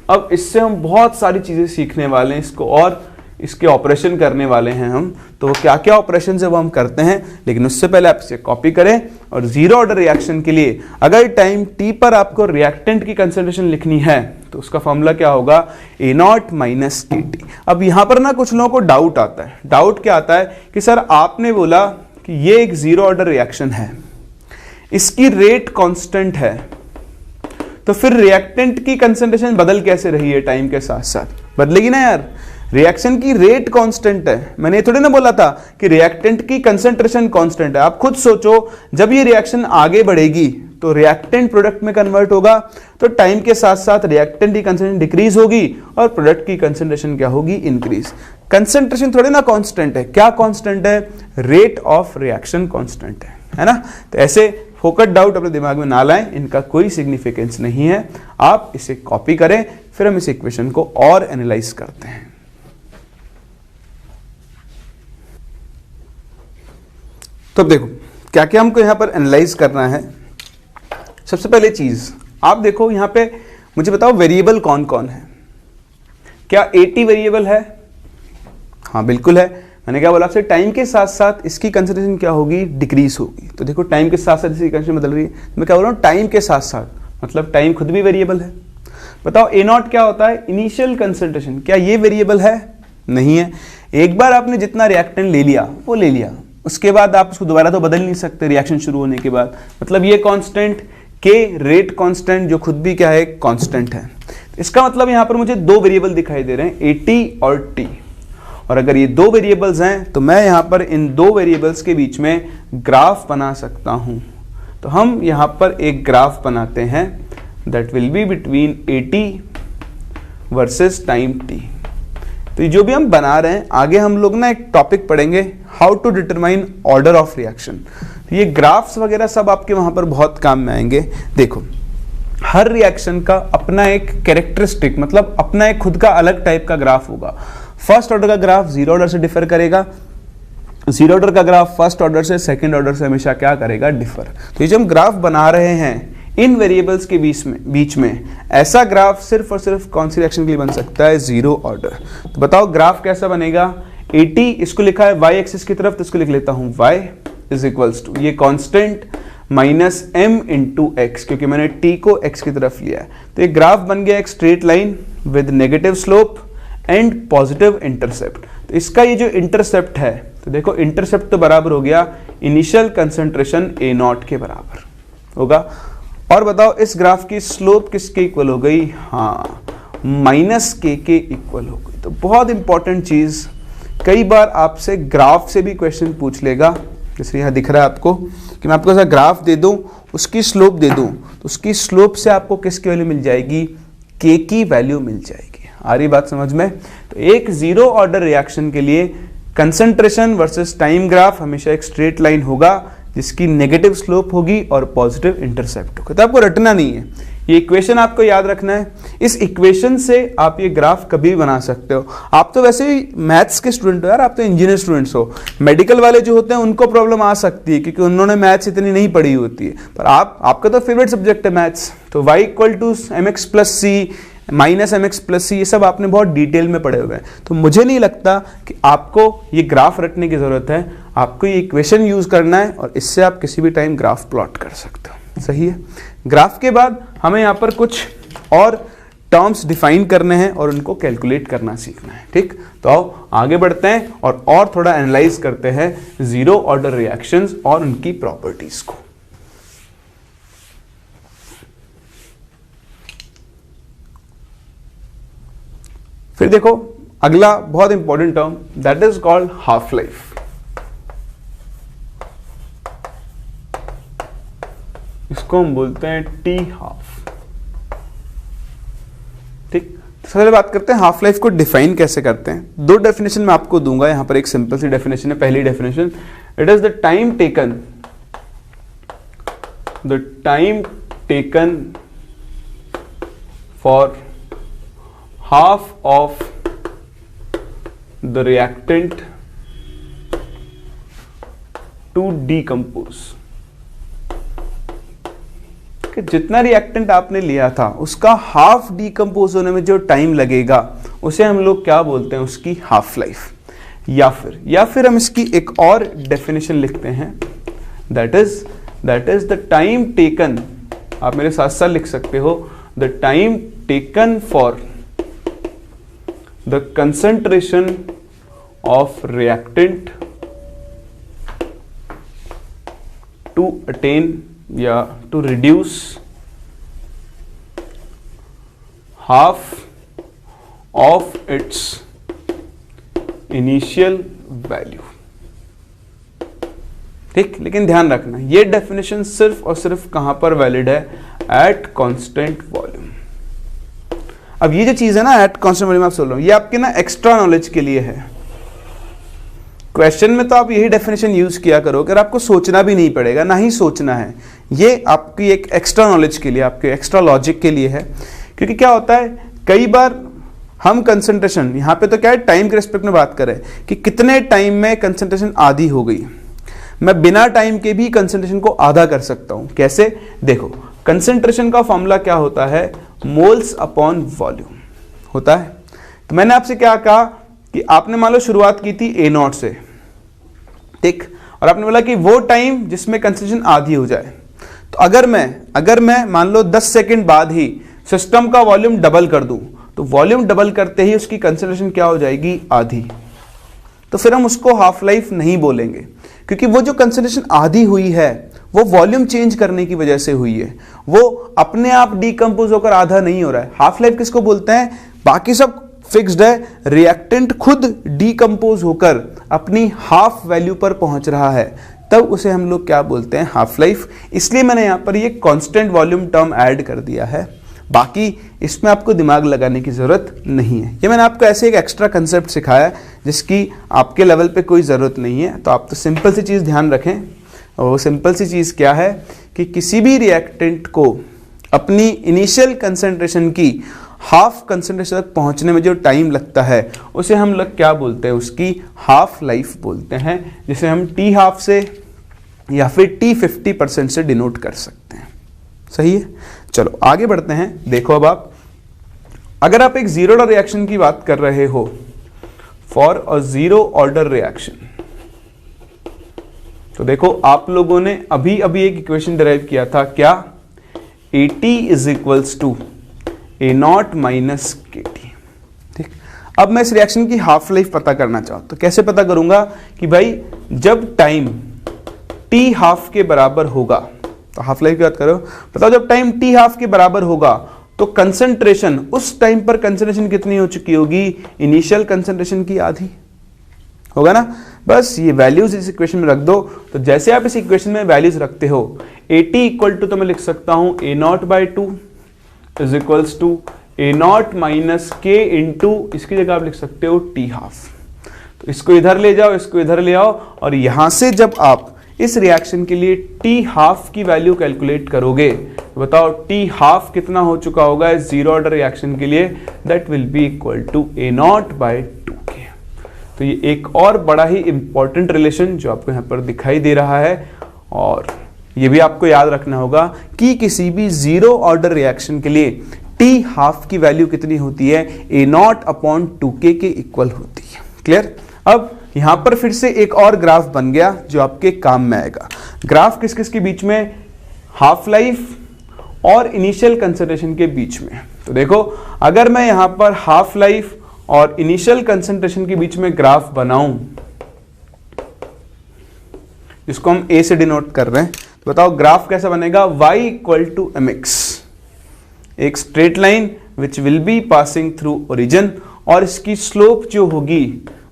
अब इससे हम बहुत सारी चीजें सीखने वाले हैं इसको, और इसके ऑपरेशन करने वाले हैं हम। तो क्या क्या ऑपरेशन है वो हम करते हैं, लेकिन उससे पहले आप इसे कॉपी करें। और जीरो ऑर्डर रिएक्शन के लिए अगर टाइम टी पर आपको रिएक्टेंट की कंसंट्रेशन लिखनी है तो उसका फॉर्मूला क्या होगा, A0 माइनस KT। अब यहां पर ना कुछ लोगों को डाउट आता है। डाउट क्या आता है कि सर आपने बोला कि ये एक जीरो ऑर्डर रिएक्शन है, इसकी रेट कांस्टेंट है, तो फिर रिएक्टेंट की कंसंट्रेशन बदल कैसे रही है टाइम के साथ साथ? बदलेगी ना यार, रिएक्शन की रेट कांस्टेंट है। मैंने थोड़ी ना बोला था कि रिएक्टेंट की कंसंट्रेशन कांस्टेंट है। आप खुद सोचो, जब ये रिएक्शन आगे बढ़ेगी तो रिएक्टेंट प्रोडक्ट में कन्वर्ट होगा, तो टाइम के साथ साथ रिएक्टेंट की कंसंट्रेशन डिक्रीज होगी और प्रोडक्ट की कंसंट्रेशन क्या होगी, इंक्रीज। कंसंट्रेशन थोड़ी ना कांस्टेंट है, क्या कांस्टेंट है, रेट ऑफ रिएक्शन कांस्टेंट है ना। तो ऐसे फोकट डाउट अपने दिमाग में ना लाएं, इनका कोई सिग्निफिकेंस नहीं है। आप इसे कॉपी करें, फिर हम इस इक्वेशन को और एनालाइज करते हैं। तो देखो क्या क्या हमको यहां पर एनालाइज करना है। सबसे पहले चीज आप देखो यहां पे, मुझे बताओ वेरिएबल कौन कौन है। क्या 80 वेरिएबल है? हाँ बिल्कुल है। मैंने क्या बोला आपसे, टाइम के साथ साथ इसकी कंसंट्रेशन क्या होगी, डिक्रीज होगी। तो देखो टाइम के साथ साथ इसकी कंसंट्रेशन बदल रही है। मैं क्या बोल रहा हूँ, टाइम के साथ साथ, मतलब टाइम खुद भी वेरिएबल है। बताओ A0 क्या होता है, इनिशियल कंसंट्रेशन। क्या ये वेरिएबल है? नहीं है। एक बार आपने जितना रिएक्टेंट ले लिया वो ले लिया, उसके बाद आप उसको दोबारा तो बदल नहीं सकते रिएक्शन शुरू होने के बाद। मतलब ये कांस्टेंट के रेट कांस्टेंट, जो खुद भी क्या है, कांस्टेंट है। इसका मतलब यहां पर मुझे दो वेरिएबल दिखाई दे रहे हैं, 80 और T। और अगर ये दो वेरिएबल्स हैं तो मैं यहां पर इन दो वेरिएबल्स के बीच में ग्राफ बना सकता हूं। तो हम यहां पर एक ग्राफ बनाते हैं, that will be between 80 versus time T। तो ये जो भी हम बना रहे हैं, आगे हम लोग ना एक टॉपिक पढ़ेंगे, how to determine order of reaction. तो ये ग्राफ्स वगैरह सब आपके वहां पर बहुत काम में आएंगे। देखो हर रिएक्शन का अपना एक कैरेक्टरिस्टिक, मतलब अपना एक खुद का अलग टाइप का ग्राफ होगा। फर्स्ट ऑर्डर का ग्राफ जीरो ऑर्डर से डिफर करेगा, जीरो ऑर्डर का ग्राफ फर्स्ट ऑर्डर से सेकंड ऑर्डर से हमेशा क्या करेगा, डिफर। तो ये जो हम ग्राफ बना रहे हैं इन वेरिएबल्स के बीच में ऐसा ग्राफ सिर्फ और सिर्फ कौन सी रिएक्शन के लिए बन सकता है, जीरो ऑर्डर। तो बताओ ग्राफ कैसा बनेगा, 80 इसको लिखा है y एक्सिस की तरफ, तो इसको लिख लेता हूं y इज इक्वल्स टू ये constant minus m into x, क्योंकि मैंने t को x की तरफ लिया है। तो ये ग्राफ बन गया एक straight line with negative slope and positive intercept. तो इसका ये जो इंटरसेप्ट है, तो देखो इंटरसेप्ट तो बराबर हो गया इनिशियल कंसंट्रेशन A0 के बराबर होगा। और बताओ इस ग्राफ की स्लोप किसके इक्वल हो गई, हाँ माइनस के इक्वल हो गई। तो बहुत इंपॉर्टेंट चीज, कई बार आपसे ग्राफ से भी क्वेश्चन पूछ लेगा। जैसे यहाँ दिख रहा है आपको कि मैं आपको ऐसा ग्राफ दे दूं, उसकी स्लोप दे दूं, तो उसकी स्लोप से आपको किसकी वैल्यू मिल जाएगी, के की वैल्यू मिल जाएगी। आ रही बात समझ में? तो एक जीरो ऑर्डर रिएक्शन के लिए कंसंट्रेशन वर्सेस टाइम ग्राफ हमेशा एक स्ट्रेट लाइन होगा जिसकी नेगेटिव स्लोप होगी और पॉजिटिव इंटरसेप्ट होगा। तो आपको रटना नहीं है, ये इक्वेशन आपको याद रखना है। इस इक्वेशन से आप ये ग्राफ कभी भी बना सकते हो। आप तो वैसे भी मैथ्स के स्टूडेंट हो यार, आप तो इंजीनियर स्टूडेंट्स हो। मेडिकल वाले जो होते हैं उनको प्रॉब्लम आ सकती है क्योंकि उन्होंने मैथ्स इतनी नहीं पढ़ी होती है, पर आपका तो फेवरेट सब्जेक्ट है मैथ्स। तो y equal to mx plus C minus mx plus C, ये सब आपने बहुत डिटेल में पढ़े हुए हैं। तो मुझे नहीं लगता कि आपको ये ग्राफ रटने की जरूरत है, आपको ये इक्वेशन यूज करना है और इससे आप किसी भी टाइम ग्राफ प्लॉट कर सकते हो। सही है। ग्राफ के बाद हमें यहाँ पर कुछ और टर्म्स डिफाइन करने हैं और उनको कैलकुलेट करना सीखना है। ठीक, तो आओ आगे बढ़ते हैं और थोड़ा एनालाइज करते हैं जीरो ऑर्डर रिएक्शंस और उनकी प्रॉपर्टीज को। फिर देखो अगला बहुत important term, that is called half life. इसको हम बोलते हैं टी हाफ। ठीक, सबसे पहले बात करते हैं हाफ लाइफ को डिफाइन कैसे करते हैं। दो डेफिनेशन मैं आपको दूंगा, यहां पर एक सिंपल सी डेफिनेशन है। पहली definition, it is the time taken for half of the reactant to decompose। कि जितना रिएक्टेंट आपने लिया था उसका हाफ डीकम्पोज होने में जो टाइम लगेगा उसे हम लोग क्या बोलते हैं, उसकी हाफ लाइफ। या फिर हम इसकी एक और डेफिनेशन लिखते हैं, that is the time taken, आप मेरे साथ साथ लिख सकते हो, the time taken for the concentration of reactant to attain या to reduce half of its initial value. ठीक, लेकिन ध्यान रखना ये डेफिनेशन सिर्फ और सिर्फ कहां पर वैलिड है, एट कांस्टेंट वॉल्यूम। अब ये जो चीज है ना एट कांस्टेंट वॉल्यूम, आप सोच लो, ये आपके ना एक्स्ट्रा नॉलेज के लिए है। क्वेश्चन में तो आप यही डेफिनेशन यूज किया करो, अगर आपको सोचना भी नहीं पड़ेगा, ना ही सोचना है, ये आपकी एक एक्स्ट्रा नॉलेज के लिए, आपके एक्स्ट्रा लॉजिक के लिए है। क्योंकि क्या होता है, कई बार हम कंसंट्रेशन, यहां पे तो क्या है टाइम के रिस्पेक्ट में बात करें कि कितने टाइम में कंसंट्रेशन आधी हो गई, मैं बिना टाइम के भी कंसंट्रेशन को आधा कर सकता हूं। कैसे, देखो कंसंट्रेशन का फॉर्मूला क्या होता है, मोल्स अपॉन वॉल्यूम होता है। तो मैंने आपसे क्या कहा कि आपने मान लो शुरुआत की थी A0 से, ठीक, और आपने बोला कि वो टाइम जिसमें कंसंट्रेशन आधी हो जाए। तो अगर मैं मान लो 10 सेकंड बाद ही सिस्टम का वॉल्यूम डबल कर दूं, तो वॉल्यूम डबल करते ही उसकी कंसंट्रेशन क्या हो जाएगी, आधी। तो फिर हम उसको हाफ लाइफ नहीं बोलेंगे, क्योंकि वो जो कंसंट्रेशन आधी हुई है वो वॉल्यूम चेंज करने की वजह से हुई है, वो अपने आप डीकंपोज होकर आधा नहीं हो रहा है। हाफ लाइफ किसको बोलते हैं, बाकी सब फिक्स्ड है, रिएक्टेंट खुद डीकंपोज होकर अपनी हाफ वैल्यू पर पहुंच रहा है, तब उसे हम लोग क्या बोलते हैं, हाफ लाइफ। इसलिए मैंने यहां पर ये कांस्टेंट वॉल्यूम टर्म ऐड कर दिया है, बाकी इसमें आपको दिमाग लगाने की जरूरत नहीं है। ये मैंने आपको ऐसे एक एक्स्ट्रा कंसेप्ट सिखाया जिसकी आपके लेवल पे कोई जरूरत नहीं है। तो आप तो सिंपल सी चीज ध्यान रखें, और वो सिंपल सी चीज क्या है कि किसी भी रिएक्टेंट को अपनी इनिशियल कंसंट्रेशन की हाफ कंसंट्रेशन तक पहुंचने में जो टाइम लगता है उसे हम लोग क्या बोलते हैं, उसकी हाफ लाइफ बोलते हैं, जिसे हम टी हाफ से या फिर टी 50% से डिनोट कर सकते हैं। सही है, चलो आगे बढ़ते हैं। देखो अब आप, अगर आप एक जीरो ऑर्डर रिएक्शन की बात कर रहे हो, for a zero order reaction, तो देखो आप लोगों ने अभी एक इक्वेशन डिराइव किया था, क्या, AT is equals to A0 minus KT। ठीक, अब मैं इस रिएक्शन की हाफ लाइफ पता करना चाहूँ तो कैसे पता करूंगा कि भाई जब टाइम T हाफ के बराबर होगा, तो हाफ लाइफ की बात करो, बताओ जब टाइम T हाफ के बराबर होगा तो कंसंट्रेशन, उस टाइम पर कंसंट्रेशन कितनी हो चुकी होगी, इनिशियल कंसंट्रेशन की आधी होगा ना। बस ये वैल्यूज इस इक्वेशन में रख दो। तो जैसे आप इस इक्वेशन में वैल्यूज रखते हो, AT इक्वल टू, तो मैं लिख सकता हूं A0/2 is equals to A0 minus K into, इसकी जगह आप लिख सकते हो T हाफ। तो इसको इधर ले जाओ, इसको इधर ले आओ, और यहां से जब आप इस रिएक्शन के लिए T हाफ की वैल्यू कैलकुलेट करोगे तो बताओ T हाफ कितना हो चुका होगा इस जीरो ऑर्डर रिएक्शन के लिए, that will be equal to A0/2K। तो ये एक और बड़ा ही इंपॉर्टेंट रिलेशन जो आपको यहां पर दिखाई दे रहा है, और ये भी आपको याद रखना होगा कि किसी भी जीरो ऑर्डर रिएक्शन के लिए T हाफ की वैल्यू कितनी होती है, A0/2K के इक्वल होती है। क्लियर। अब यहां पर फिर से एक और ग्राफ बन गया जो आपके काम में आएगा। ग्राफ किस किस के बीच में, हाफ लाइफ और इनिशियल कंसंट्रेशन के बीच में। तो देखो अगर मैं यहां पर हाफ लाइफ और इनिशियल कंसंट्रेशन के बीच में ग्राफ बनाऊं, जिसको हम A से डिनोट कर रहे हैं, तो बताओ ग्राफ कैसा बनेगा, y इक्वल टू mx, एक straight line which will be passing through origin, और इसकी स्लोप जो होगी,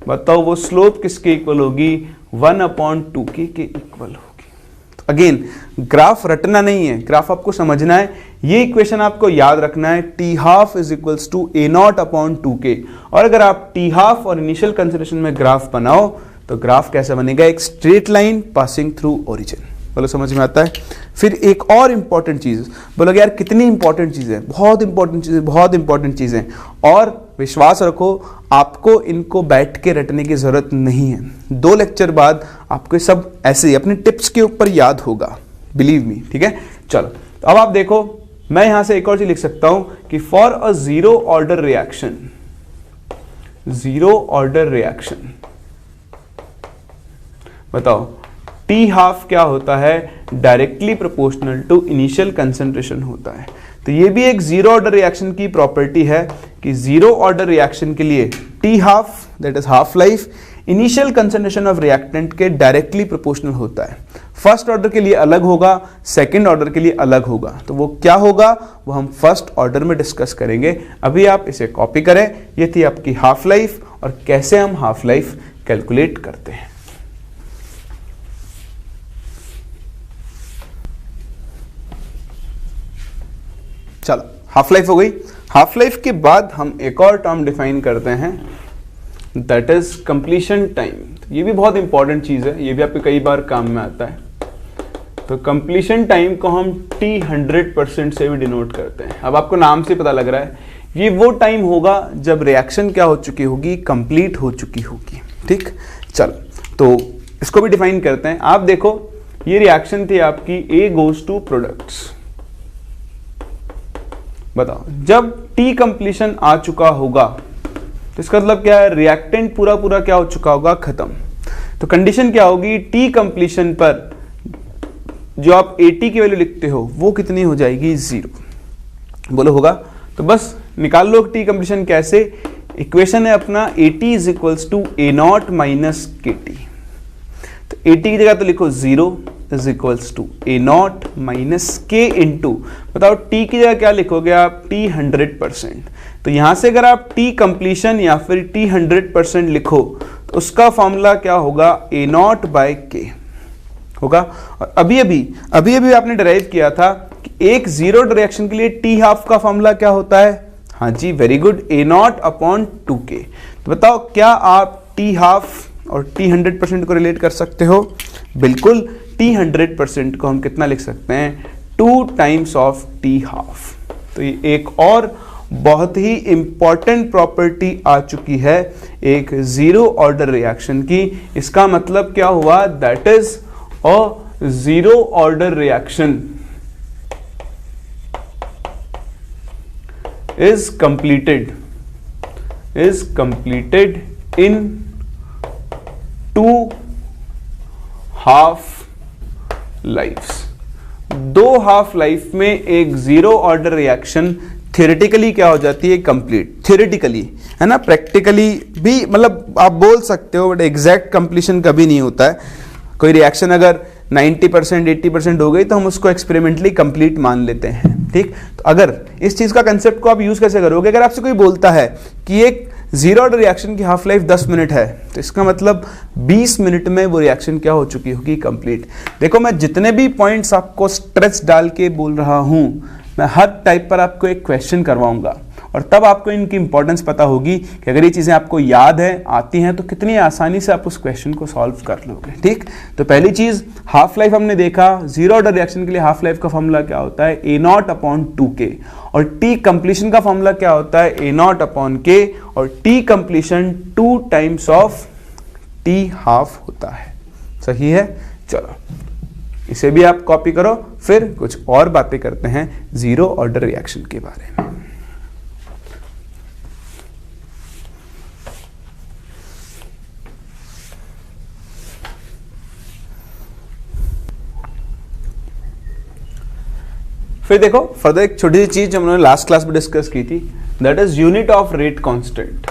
बताओ वो स्लोप किसके इक्वल होगी, 1/2K के इक्वल होगी। तो अगेन ग्राफ रटना नहीं है, ग्राफ आपको समझना है। ये इक्वेशन आपको याद रखना है, T half is equals to A0/2K। और अगर आप T हाफ और इनिशियल कंसिडरेशन में ग्राफ बनाओ तो ग्राफ कैसा बनेगा, एक straight line passing through origin. बोलो समझ में आता है। फिर एक और इंपॉर्टेंट चीज, बोलोगे यार कितनी इंपॉर्टेंट चीजें, बहुत इंपॉर्टेंट चीजें, बहुत इंपॉर्टेंट चीजें, और विश्वास रखो आपको इनको बैठ के रटने की जरूरत नहीं है। 2 लेक्चर बाद आपको सब ऐसे ही अपने टिप्स के ऊपर याद होगा, बिलीव मी। ठीक है, चलो तो अब आप देखो, मैं यहां से एक और चीज लिख सकता हूं कि for a zero order reaction, बताओ टी हाफ क्या होता है, directly proportional to initial concentration होता है। तो ये भी एक जीरो ऑर्डर रिएक्शन की प्रॉपर्टी है कि जीरो ऑर्डर रिएक्शन के लिए T half, that is half life, initial concentration of reactant के डायरेक्टली प्रोपोर्शनल होता है। फर्स्ट ऑर्डर के लिए अलग होगा, सेकंड ऑर्डर के लिए अलग होगा। तो वो क्या होगा वो हम फर्स्ट ऑर्डर में डिस्कस करेंगे। अभी आप इसे कॉपी करें। ये थी आपकी हाफ लाइफ और कैसे हम हाफ लाइफ कैलकुलेट करते हैं। चलो, हाफ लाइफ हो गई। हाफ लाइफ के बाद हम एक और टर्म डिफाइन करते हैं, दैट इज कंप्लीशन टाइम। ये भी बहुत इंपॉर्टेंट चीज है, ये भी आपके कई बार काम में आता है। तो कंप्लीशन टाइम को हम t 100% से भी डिनोट करते हैं। अब आपको नाम से पता लग रहा है, ये वो टाइम होगा जब रिएक्शन क्या हो चुकी होगी, कंप्लीट हो चुकी होगी। ठीक, चलो तो इसको भी डिफाइन करते हैं। आप देखो, ये रिएक्शन थी आपकी A goes to प्रोडक्ट्स। बताओ, जब टी कंप्लीशन आ चुका होगा तो इसका मतलब क्या है, रिएक्टेंट पूरा पूरा क्या हो चुका होगा, खत्म। तो कंडीशन क्या होगी, टी कंप्लीशन पर जो आप AT की वैल्यू लिखते हो वो कितनी हो जाएगी, 0। बोलो होगा? तो बस निकाल लो टी कंप्लीशन कैसे। इक्वेशन है अपना AT is equals to A0 minus KT। तो AT की जगह तो लिखो 0 is equals to A0 minus K into, बताओ T की जगह क्या लिखोगे आप, T 100%। तो यहां से अगर आप T कंप्लीशन या फिर T 100% लिखो तो उसका फॉर्मूला क्या होगा, A0 बाय K होगा। और अभी अभी आपने डिराइव किया था कि एक जीरो रिएक्शन के लिए टी हाफ का फॉर्मूला क्या होता है, हाँ जी very good, A0 upon 2K। तो बताओ क्या आप टी हाफ और T 100% को रिलेट कर सकते हो? बिल्कुल, T 100% को हम कितना लिख सकते हैं, 2 टाइम्स ऑफ टी हाफ। तो ये एक और बहुत ही इंपॉर्टेंट प्रॉपर्टी आ चुकी है एक जीरो ऑर्डर रिएक्शन की। इसका मतलब क्या हुआ, that is a zero order reaction is completed in 2 half lives. 2 half life में एक जीरो ऑर्डर रिएक्शन थियोरेटिकली क्या हो जाती है, कंप्लीट। थियोरेटिकली है ना, प्रैक्टिकली भी मतलब आप बोल सकते हो, बट एग्जैक्ट कंप्लीशन कभी नहीं होता है। कोई रिएक्शन अगर 90% 80% हो गई तो हम उसको एक्सपेरिमेंटली कंप्लीट मान लेते हैं। ठीक, तो अगर इस चीज का कंसेप्ट को आप यूज कैसे करोगे, अगर आपसे कोई बोलता है कि एक जीरो ऑर्डर रिएक्शन की हाफ लाइफ 10 मिनट है, तो इसका मतलब 20 मिनट में वो रिएक्शन क्या हो चुकी होगी, कंप्लीट। देखो, मैं जितने भी पॉइंट्स आपको स्ट्रेस डाल के बोल रहा हूं, मैं हर टाइप पर आपको एक क्वेश्चन करवाऊंगा और तब आपको इनकी इंपॉर्टेंस पता होगी कि अगर ये चीजें आपको याद है, आती हैं, तो कितनी आसानी से आप उस क्वेश्चन को सॉल्व कर लोगे। ठीक, तो पहली चीज हाफ लाइफ हमने देखा, जीरो ऑर्डर रिएक्शन के लिए हाफ लाइफ का फॉर्मूला क्या होता है, A0 अपॉन 2K। और टी कंप्लीशन का फॉर्मूला क्या होता है, A0 अपॉन K। और T completion 2 times of T half होता है। सही है? चलो इसे भी आप कॉपी करो, फिर कुछ और बातें करते हैं जीरो ऑर्डर रिएक्शन के बारे में। फिर देखो फर्दर एक छोटी सी चीज हमने लास्ट क्लास में डिस्कस की थी, that is unit of rate constant,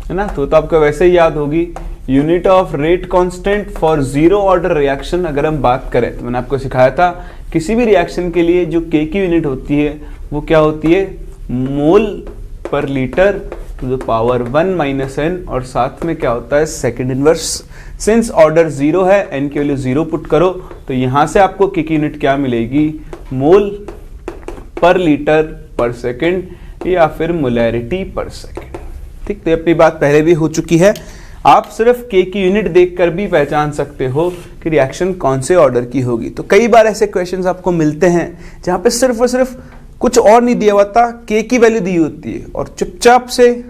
है ना। तो आपको वैसे ही याद होगी, unit of rate constant for zero order reaction अगर हम बात करें तो मैंने आपको सिखाया था किसी भी रिएक्शन के लिए जो K की यूनिट होती है वो क्या होती है, मोल पर litre to the power 1 minus n, और साथ में क्या होता है, सेकेंड इनवर्स। सिंस ऑर्डर 0 है, n की वैल्यू 0 पुट करो, तो यहां से आपको K की यूनिट क्या मिलेगी, मोल पर लीटर पर सेकेंड या फिर मोलैरिटी पर सेकेंड। ठीक, तो अपनी बात पहले भी हो चुकी है। आप सिर्फ K की यूनिट देखकर भी पहचान सकते हो कि रिएक्शन कौन से ऑर्डर की होगी। तो कई बार ऐसे क्वेश्चंस आपको मिलते हैं जहां पे सिर्फ और सिर्फ कुछ और नहीं दिया होता, K की वैल्यू दी होती है और चुपचाप से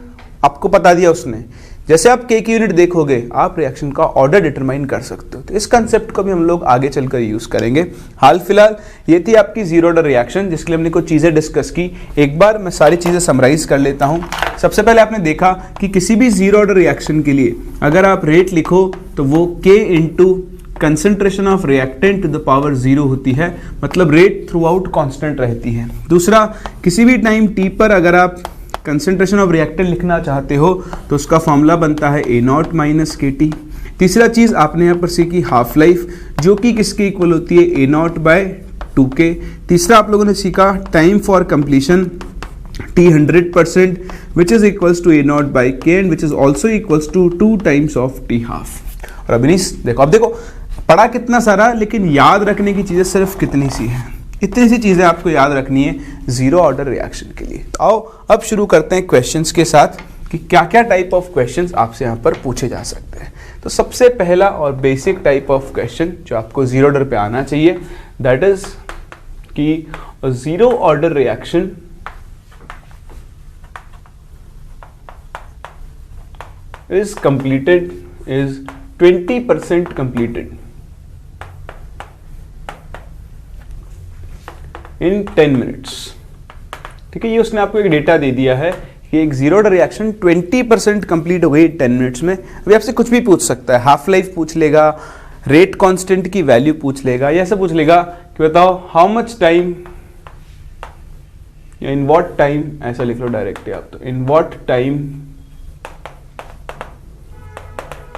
आपको बता दिया उसने जैसे आप के की यूनिट देखोगे आप रिएक्शन का ऑर्डर डिटरमाइन कर सकते हो। तो इस कंसेप्ट को भी हम लोग आगे चलकर यूज करेंगे। हाल फिलहाल ये थी आपकी जीरो ऑर्डर रिएक्शन, जिसके लिए हमने कुछ चीजें डिस्कस की। एक बार मैं सारी चीजें समराइज कर लेता हूं। सबसे पहले आपने देखा कि किसी भी जीरो ऑर्डर रिएक्शन के लिए अगर आप रेट लिखो तो वो K into concentration of reactant to the power 0 होती है, मतलब रेट थ्रू आउट कॉन्स्टेंट रहती है। दूसरा, किसी भी टाइम t पर अगर आप कंसेंट्रेशन ऑफ रिएक्टेंट लिखना चाहते हो तो उसका फॉर्मूला बनता है A0 माइनस KT। तीसरा चीज आपने यहाँ पर सीखी हाफ लाइफ, जो कि किसके इक्वल होती है A0 बाय 2K। तीसरा आप लोगों ने सीखा time for completion T 100% which is equals to A0 by K and which is also equals to 2 times of T half. और अभी देखो, अब देखो पढ़ा कितना सारा, लेकिन याद रखने की चीजें सिर्फ कितनी सी हैं। इतनी सी चीजें आपको याद रखनी है जीरो ऑर्डर रिएक्शन के लिए। तो आओ अब शुरू करते हैं क्वेश्चंस के साथ कि क्या क्या टाइप ऑफ क्वेश्चंस आपसे यहाँ पर पूछे जा सकते हैं। तो सबसे पहला और बेसिक टाइप ऑफ क्वेश्चन जो आपको जीरो ऑर्डर पे आना चाहिए, दैट इज कि zero order reaction is completed, is 20% completed in 10 minutes। ठीक है, ये उसने आपको एक डेटा दे दिया है कि एक जीरो ऑर्डर रिएक्शन 20% कंप्लीट हो गई 10 मिनट्स में। अभी आपसे कुछ भी पूछ सकता है, हाफ लाइफ पूछ लेगा, रेट कांस्टेंट की वैल्यू पूछ लेगा, या ऐसा पूछ लेगा कि बताओ हाउ मच टाइम या इन व्हाट टाइम, ऐसा लिख लो डायरेक्ट आप, तो in what time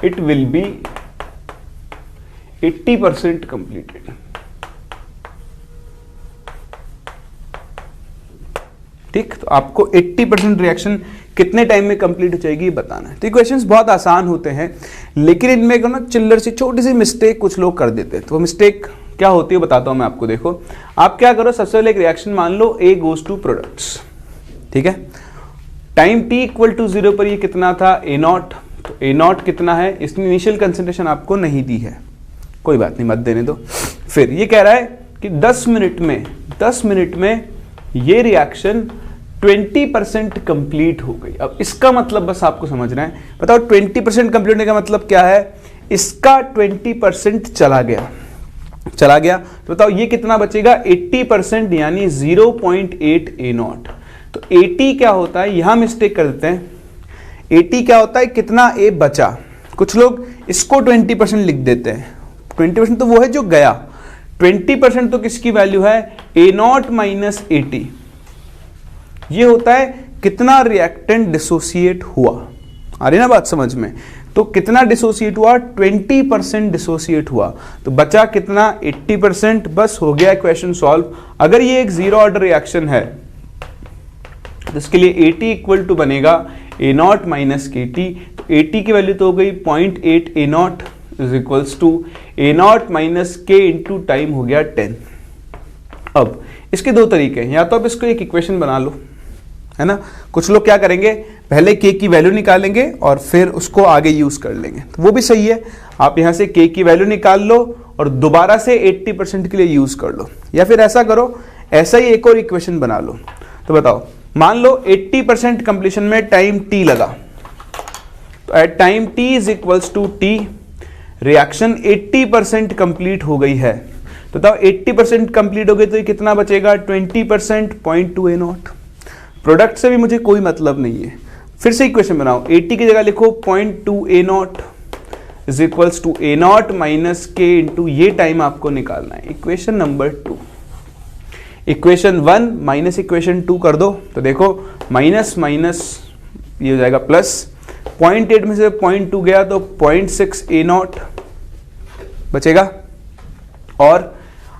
it will be 80% completed। ठीक, तो आपको 80% रिएक्शन कितने टाइम में कंप्लीट हो जाएगी बताना है। तो क्वेश्चंस बहुत आसान होते हैं, लेकिन इनमें ना चिल्लर सी छोटी सी मिस्टेक कुछ लोग कर देते हैं। तो वो मिस्टेक क्या होती है बताता हूं मैं आपको। देखो, आप क्या करो, सबसे पहले एक रिएक्शन मान लो A goes to products। ठीक है, टाइम t इक्वल टू 0 पर ये कितना था A0, तो A0 कितना है, इसने इनिशियल कंसेंट्रेशन आपको नहीं दी है, कोई बात नहीं, मत देने दो। फिर ये कह रहा है कि 10 मिनट में ये रिएक्शन 20% कंप्लीट हो गई। अब इसका मतलब बस आपको समझना है, बताओ 20% कंप्लीट होने का मतलब क्या है, इसका 20% चला गया, तो बताओ ये कितना बचेगा, 80% यानी 0.8 A0। तो 80 क्या होता है, यहां मिस्टेक कर देते हैं, 80 क्या होता है, कितना A बचा। कुछ लोग इसको 20% लिख देते हैं, 20% तो वो है जो गया, 20% तो किसकी वैल्यू है, A0 माइनस 80। ये होता है कितना रिएक्टेंट डिसोसिएट हुआ। आ रही ना बात समझ में। तो कितना डिसोसिएट हुआ, 20% डिसोसिएट हुआ, तो बचा कितना, 80%। बस हो गया क्वेश्चन सॉल्व। अगर ये एक जीरो ऑर्डर रिएक्शन है तो इसके लिए 80 इक्वल टू बनेगा A0 माइनस KT। तो 80 की वैल्यू तो हो गई 0.8 A0 is equals to A0 minus K into time हो गया 10। अब इसके दो तरीके हैं, या तो आप इसको एक इक्वेशन बना लो, है ना। कुछ लोग क्या करेंगे, पहले K की वैल्यू निकालेंगे और फिर उसको आगे यूज कर लेंगे, तो वो भी सही है। आप यहां से K की वैल्यू निकाल लो और दोबारा से 80% के लिए यूज कर लो, या फिर ऐसा करो, ऐसा ही एक और इक्वेशन बना लो। तो बताओ, मान लो 80% कंप्लीशन में टाइम t लगा, तो at time t is equals to t, reaction 80% complete हो गई है। तो बताओ 80% कंप्लीट हो गई तो ये कितना बचेगा, 20%, 0.2 A0। प्रोडक्ट से भी मुझे कोई मतलब नहीं है, फिर से इक्वेशन बनाओ, 80 की जगह लिखो 0.2 A0 is equals to A0 minus K into ये टाइम आपको निकालना है। Equation number 2, equation 1 minus equation 2 कर दो, तो देखो माइनस माइनस ये हो जाएगा प्लस, 0.8 में से 0.2 गया तो 0.6 A0 बचेगा। और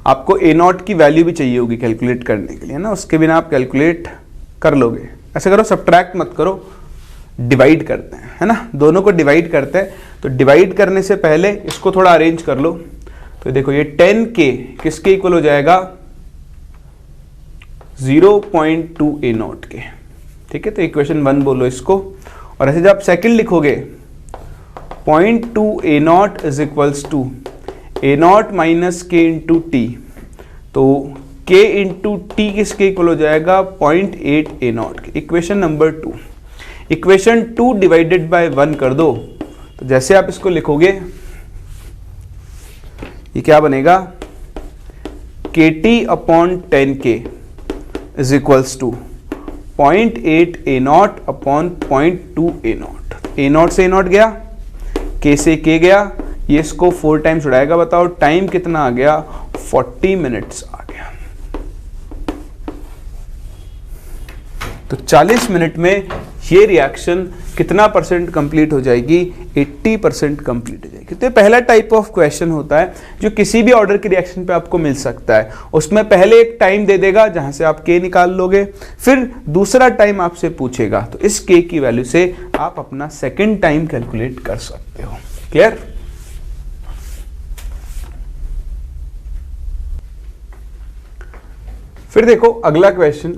आपको A0 की वैल्यू भी चाहिए होगी कैलकुलेट करने के लिए ना, उसके बिना आप कैलकुलेट कर लोगे। ऐसे करो, सब्ट्रैक्ट मत करो, डिवाइड करते हैं, है ना, दोनों को डिवाइड करते हैं। तो डिवाइड करने से पहले इसको थोड़ा अरेंज कर लो। तो देखो ये 10K किसके इक्वल हो जाएगा, 0.2 A0 के। ठीक है, तो इक्वेशन 1 बोलो इसको, और ऐसे जब आप सेकंड लिखोगे 0.2 A0 is equals to A0 minus K into T, तो K इंटू टी किसके इक्वल हो जाएगा, 0.8 A0 के। Equation number 2। Equation 2 divided by 1 कर दो, तो जैसे आप इसको लिखोगे ये क्या बनेगा, KT upon 10K is equals to 0.8 A0 upon 0.2 A0। A0 से A0 गया, K से K गया, ये इसको 4 टाइम्स उड़ाएगा। बताओ टाइम कितना आ गया, 40 मिनट्स आ गया। तो 40 मिनट में ये रिएक्शन कितना परसेंट कंप्लीट हो जाएगी, 80% कंप्लीट हो जाएगी। तो ये पहला टाइप ऑफ क्वेश्चन होता है जो किसी भी ऑर्डर की रिएक्शन पे आपको मिल सकता है। उसमें पहले एक टाइम दे देगा जहां से आप K निकाल लोगे, फिर दूसरा टाइम आपसे पूछेगा, तो इस K की वैल्यू से आप अपना सेकेंड टाइम कैलकुलेट कर सकते हो। क्लियर? फिर देखो अगला क्वेश्चन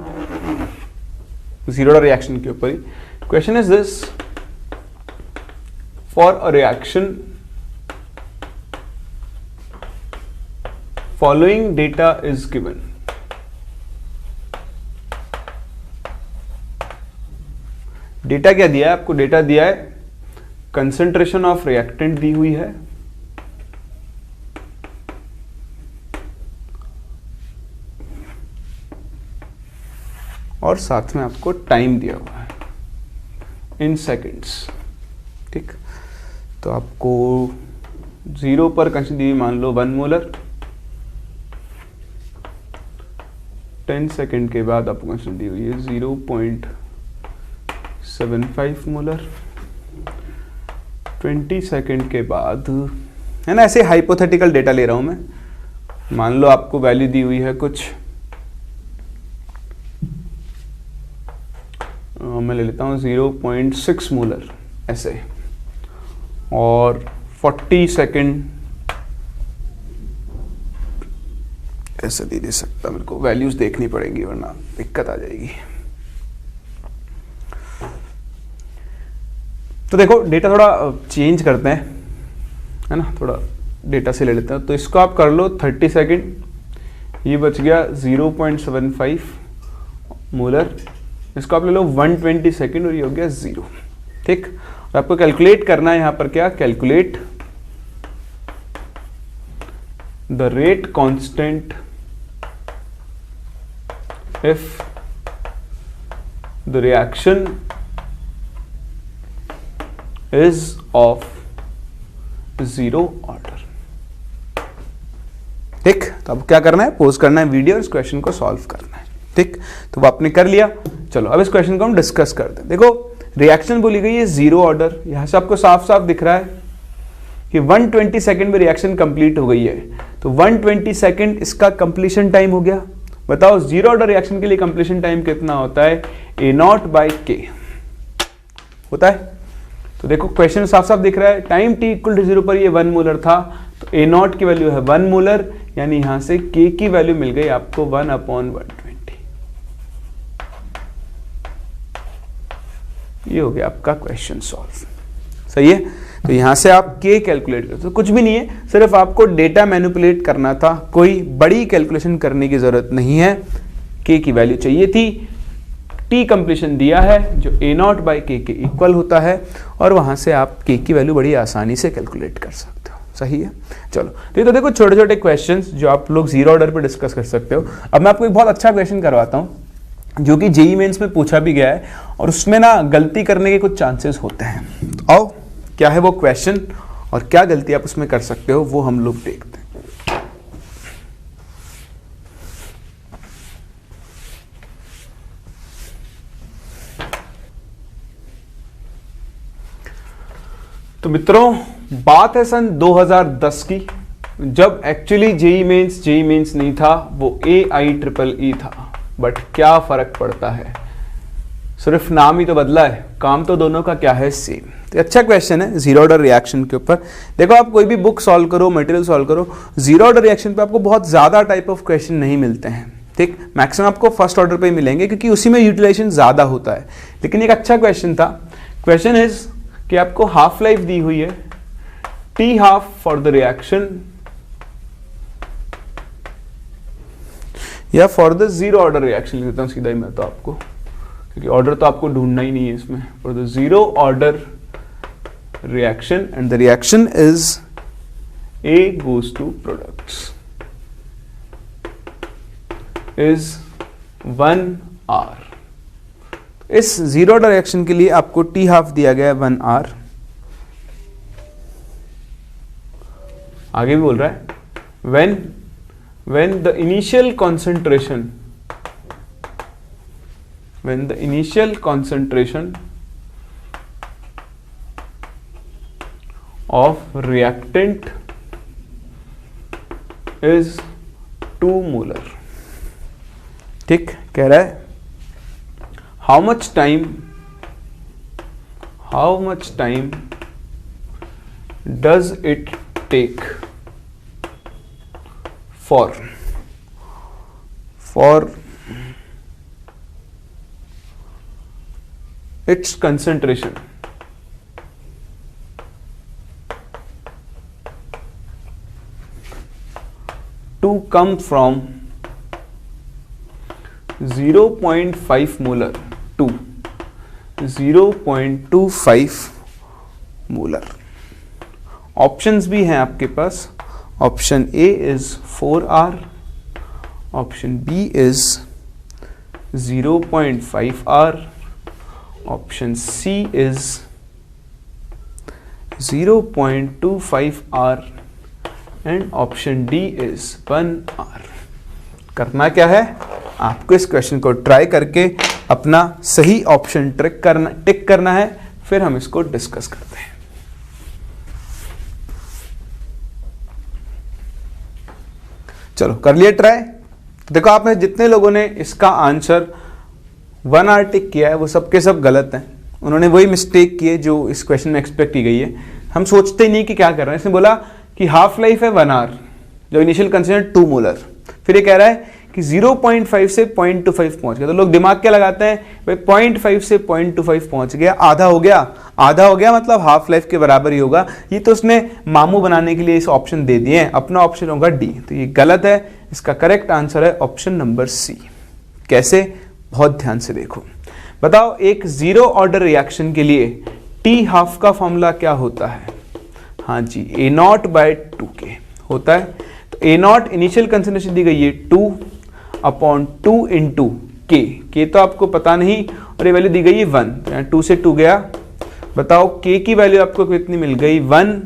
जीरो ऑर्डर रिएक्शन के ऊपर ही। Question is this, for a reaction following data is given. Data क्या दिया है आपको, डेटा दिया है कंसंट्रेशन ऑफ रिएक्टेंट दी हुई है, और साथ में आपको टाइम दिया हुआ है इन सेकेंड्स। ठीक, तो आपको 0 पर कंडीशन दी, मान लो 1 मोलर, 10 सेकेंड के बाद आपको कंडीशन दी हुई है 0.75 मोलर, 20 सेकेंड के बाद, है ना। ऐसे हाइपोथेटिकल डेटा ले रहा हूं मैं। मान लो आपको वैल्यू दी हुई है कुछ, मैं ले लेता हूँ 0.6 मोलर ऐसे, और 40 सेकेंड ऐसे नहीं दे सकता, मेरे को वैल्यूज देखनी पड़ेंगी वरना दिक्कत आ जाएगी। तो देखो डेटा थोड़ा चेंज करते हैं, है ना, थोड़ा डेटा से ले लेते हैं। तो इसको आप कर लो 30 सेकेंड, ये बच गया 0.75 मोलर, इसको आप ले लो 120 सेकेंड और ये हो गया 0। ठीक, और आपको कैलकुलेट करना है यहां पर क्या, calculate the rate constant if the reaction is of 0 order. ठीक, तो अब क्या करना है, पॉज करना है वीडियो और इस क्वेश्चन को सॉल्व करना है। ठीक, तो वो आपने कर लिया। चलो अब इस क्वेश्चन को हम डिस्कस करते हैं। देखो रिएक्शन बोली गई है 0 ऑर्डर, यहां से आपको साफ साफ दिख रहा है कि 120 सेकेंड में रिएक्शन कंप्लीट हो गई है, तो 120 सेकेंड इसका कंप्लीशन टाइम हो गया। बताओ 0 ऑर्डर रिएक्शन के लिए कंप्लीशन टाइम कितना होता है, A0/K होता है। तो देखो क्वेश्चन साफ साफ दिख रहा है, टाइम t = 0 पर ये 1 मोलर था, तो A0 की वैल्यू है 1 मोलर, यानी यहां से K की वैल्यू मिल गई आपको 1/120। ये हो गया आपका क्वेश्चन सॉल्व। सही है, तो यहां से आप K कैलकुलेट करते, तो कुछ भी नहीं है, सिर्फ आपको डेटा मैनिपुलेट करना था, कोई बड़ी कैलकुलेशन करने की जरूरत नहीं है। K की वैल्यू चाहिए थी, T कंप्लीशन दिया है जो A0/K के इक्वल होता है, और वहां से आप K की वैल्यू बड़ी आसानी से कैलकुलेट कर सकते हो। सही है, चलो तो देखो छोटे छोटे क्वेश्चंस जो आप लोग 0 ऑर्डर पे डिस्कस कर सकते हो। अब मैं आपको एक बहुत अच्छा क्वेश्चन करवाता हूं जो कि जेईई मेंस में पूछा भी गया है, और उसमें ना गलती करने के कुछ चांसेस होते हैं। तो आओ क्या है वो क्वेश्चन और क्या गलती आप उसमें कर सकते हो वो हम लोग देखते हैं। तो मित्रों बात है सन 2010 की, जब एक्चुअली जेईई मेंस नहीं था, वो AIEEE था। बट क्या फर्क पड़ता है, सिर्फ नाम ही तो बदला है, काम तो दोनों का क्या है, सेम। तो अच्छा क्वेश्चन है 0 ऑर्डर रिएक्शन के ऊपर। देखो आप कोई भी बुक सॉल्व करो, मटेरियल सॉल्व करो, 0 ऑर्डर रिएक्शन पे आपको बहुत ज्यादा टाइप ऑफ क्वेश्चन नहीं मिलते हैं। ठीक, मैक्सिमम आपको फर्स्ट ऑर्डर पे ही मिलेंगे क्योंकि उसी में यूटिलाइजेशन ज्यादा होता है। लेकिन एक अच्छा क्वेश्चन था। क्वेश्चन इज कि आपको हाफ लाइफ दी हुई है T½ फॉर द रिएक्शन या फॉर द 0 ऑर्डर रिएक्शन लिख देता हूं सीधा ही मैं तो आपको, क्योंकि ऑर्डर तो आपको ढूंढना ही नहीं है इसमें, for the zero order reaction and the reaction is A goes to products is 1 hour. इस जीरो ऑर्डर रिएक्शन के लिए आपको टी हाफ दिया गया है 1 hour. आगे भी बोल रहा है when the initial concentration of reactant is 2 molar. ठीक, कह रहा है how much time does it take for its concentration to come from 0.5 molar to 0.25 molar. Options भी हैं आपके पास. Option A is 4R, option B is 0.5R, option C is 0.25R and option D is 1R. करना क्या है, आपको इस क्वेश्चन को ट्राई करके अपना सही ऑप्शन टिक करना है, फिर हम इसको डिस्कस करते हैं. चलो कर लिए ट्राई. देखो आपने जितने लोगों ने इसका आंसर 1R टिक किया है वो सबके सब गलत हैं. उन्होंने वही मिस्टेक की है जो इस क्वेश्चन में एक्सपेक्ट की गई है. हम सोचते ही नहीं कि क्या कर रहे हैं. इसने बोला कि हाफ लाइफ है 1R, जो इनिशियल कंसेंट्रेशन 2 मोलर. फिर ये कह रहा है कि 0.5 से 0.25 पहुंच गया. तो लोग दिमाग क्या लगाते हैं, भाई 0.5 से 0.25 पहुंच गया, आधा हो गया मतलब हाफ लाइफ के बराबर ही होगा. ये तो उसने मामू बनाने के लिए इस ऑप्शन दे दिए हैं. अपना ऑप्शन होगा डी. तो ये गलत है. इसका करेक्ट आंसर है ऑप्शन नंबर सी. कैसे, बहुत ध्यान से देखो. बताओ एक जीरो ऑर्डर रिएक्शन के लिए टी हाफ का फॉर्मूला क्या होता है. हाँ जी, A0/2K होता है. तो A0 इनिशियल कंसंट्रेशन दी गई है 2/2 इंटू K तो आपको पता नहीं, और ये वैल्यू दी गई है 1. तो यहाँ 2 से 2 गया. बताओ K की वैल्यू आपको कितनी मिल गई, 1.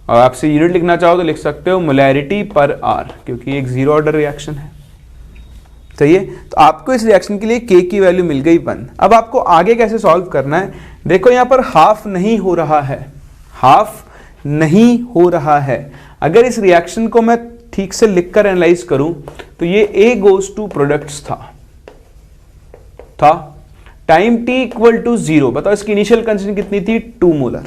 और आपसे यूनिट लिखना चाहो तो लिख सकते हो मोलैरिटी पर आर, क्योंकि एक जीरो ऑर्डर रिएक्शन है. सही है. तो आपको इस रिएक्शन के लिए K की वैल्यू मिल गई 1. अब आपको आगे कैसे सॉल्व करना है. देखो यहाँ पर हाफ नहीं हो रहा है. अगर इस रिएक्शन को मैं ठीक से लिखकर एनालाइज करूं तो ये A गोज टू प्रोडक्ट्स था. Time t equal to 0. बताओ इसकी इनिशियल कंसेंट्रेशन कितनी थी, 2 मोलर.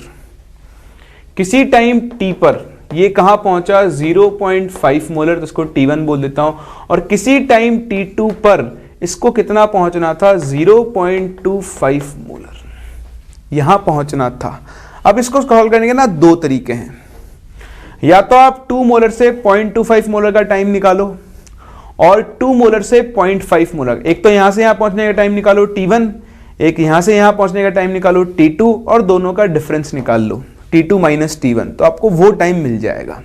किसी टाइम t पर ये कहां पहुंचा, 0.5 मोलर, तो इसको T1 बोल देता हूं. और किसी टाइम T2 पर इसको कितना पहुंचना था, 0.25 मोलर यहां पहुंचना था. अब इसको सॉल्व करने के ना दो तरीके हैं. या तो आप 2 मोलर से 0.25 मोलर का टाइम निकालो, और 2 मोलर से 0.5 मोलर. एक तो यहां से यहां पहुंचने का टाइम निकालो T1, एक यहां से यहां पहुंचने का टाइम निकालो T2, और दोनों का डिफरेंस निकाल लो T2 माइनस T1. तो आपको वो टाइम मिल जाएगा.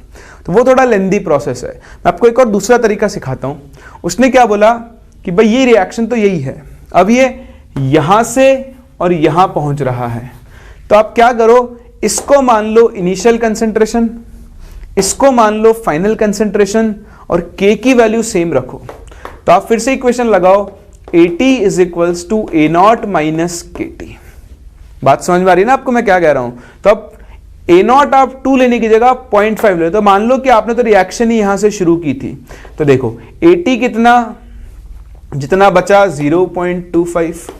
तो वो थोड़ा लेंदी प्रोसेस है. मैं आपको एक और दूसरा तरीका सिखाता हूं. उसने क्या बोला कि भाई ये रिएक्शन तो यही है, अब ये यहां से और यहां पहुंच रहा है. तो आप क्या करो, इसको मान लो इनिशियल कंसेंट्रेशन, इसको मान लो फाइनल कंसेंट्रेशन, और K की वैल्यू सेम रखो. तो आप फिर से इक्वेशन लगाओ, AT is equals to A0 minus KT. बात समझ में आ रही है ना आपको मैं क्या कह रहा हूं. तो अब A0 आप 2 लेने की जगह 0.5 ले. तो मान लो कि आपने तो रिएक्शन ही यहां से शुरू की थी. तो देखो AT कितना, जितना बचा 0.25,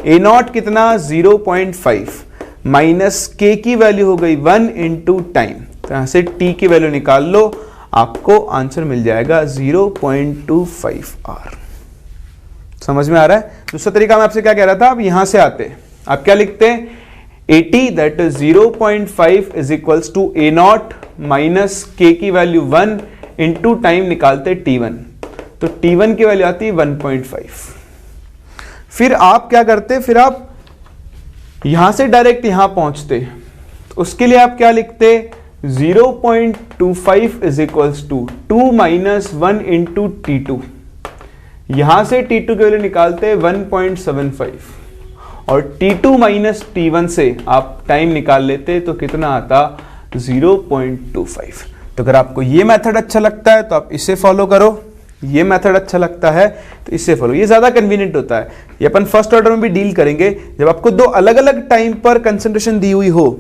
A0 कितना 0.5, माइनस K की वैल्यू हो गई 1 इंटू टाइम. तो यहां से T की वैल्यू निकाल लो, आपको आंसर मिल जाएगा 0.25R. समझ में आ रहा है. दूसरा तरीका मैं आपसे क्या कह रहा था, आप यहां से आते, आप क्या लिखते हैं, AT that is 0.5 is equals to A0 minus K की वैल्यू 1 इंटू टाइम निकालते T1. तो T1 की वैल्यू आती है 1.5. फिर आप क्या करते, फिर आप यहां से डायरेक्ट यहां पहुंचते। तो उसके लिए आप क्या लिखते, 0.25 is equals to 2 minus 1 into T2। यहां से T2 के वैल्यू निकालते 1.75 और T2 माइनस T1 से आप टाइम निकाल लेते तो कितना आता, 0.25। तो अगर आपको ये मेथड अच्छा लगता है तो आप इसे फॉलो करो, ये मेथड अच्छा लगता है तो इससे फॉलो, ये ज्यादा कन्वीनियंट होता है। ये अपन फर्स्ट ऑर्डर में भी डील करेंगे। जब आपको दो अलग अलग टाइम पर कंसंट्रेशन दी हुई हो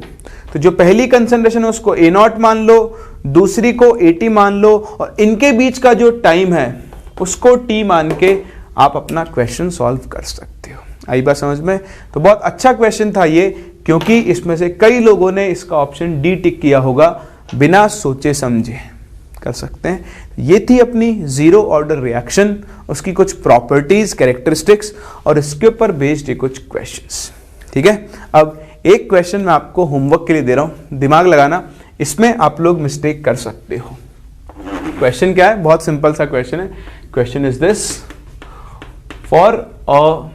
तो जो पहली कंसंट्रेशन है उसको A0 मान लो, दूसरी को AT मान लो, और इनके बीच का जो टाइम है उसको T मान के आप अपना क्वेश्चन सॉल्व कर सकते हो। आई बात समझ में? तो बहुत अच्छा क्वेश्चन था ये, क्योंकि इसमें से कई लोगों ने इसका ऑप्शन डी टिक किया होगा बिना सोचे समझे। कर सकते हैं। ये थी अपनी जीरो ऑर्डर रिएक्शन, उसकी कुछ प्रॉपर्टीज, कैरेक्टरिस्टिक्स और इसके ऊपर बेस्ड कुछ क्वेश्चंस। ठीक है, अब एक क्वेश्चन मैं आपको होमवर्क के लिए दे रहा हूं, दिमाग लगाना, इसमें आप लोग मिस्टेक कर सकते हो। क्वेश्चन क्या है? बहुत सिंपल सा क्वेश्चन है। Question is this, for a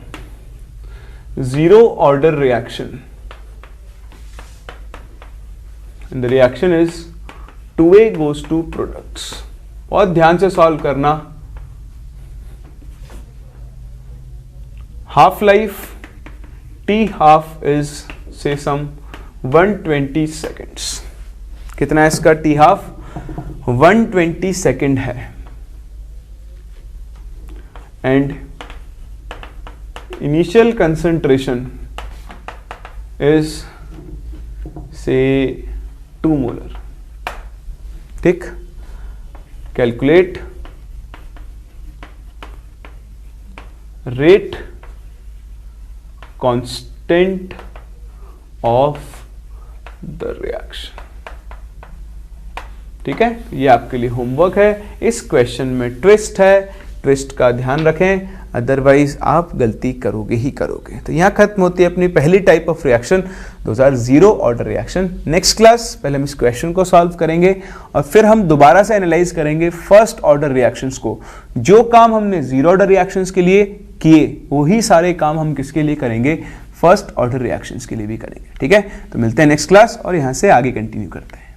zero order reaction and the reaction is 2A goes to products। बहुत ध्यान से सॉल्व करना। Half life T half is से सम 120 सेकेंड्स। कितना है इसका T हाफ? 120 सेकेंड है। And initial concentration is say 2 molar। ठीक, calculate rate constant of the reaction. ठीक है, ये आपके लिए होमवर्क है। इस क्वेश्चन में ट्विस्ट है, ट्विस्ट का ध्यान रखें, अदरवाइज आप गलती करोगे ही करोगे। तो यहां खत्म होती है अपनी पहली type of reaction, those are zero order reaction. Next class पहले हम इस क्वेश्चन को सॉल्व करेंगे और फिर हम दोबारा से एनालाइज करेंगे फर्स्ट ऑर्डर रिएक्शंस को। जो काम हमने जीरो ऑर्डर रिएक्शंस के लिए किए वही सारे काम हम किसके लिए करेंगे? फर्स्ट ऑर्डर रिएक्शंस के लिए भी करेंगे। ठीक है, तो मिलते हैं नेक्स्ट क्लास और यहां से आगे कंटिन्यू करते हैं।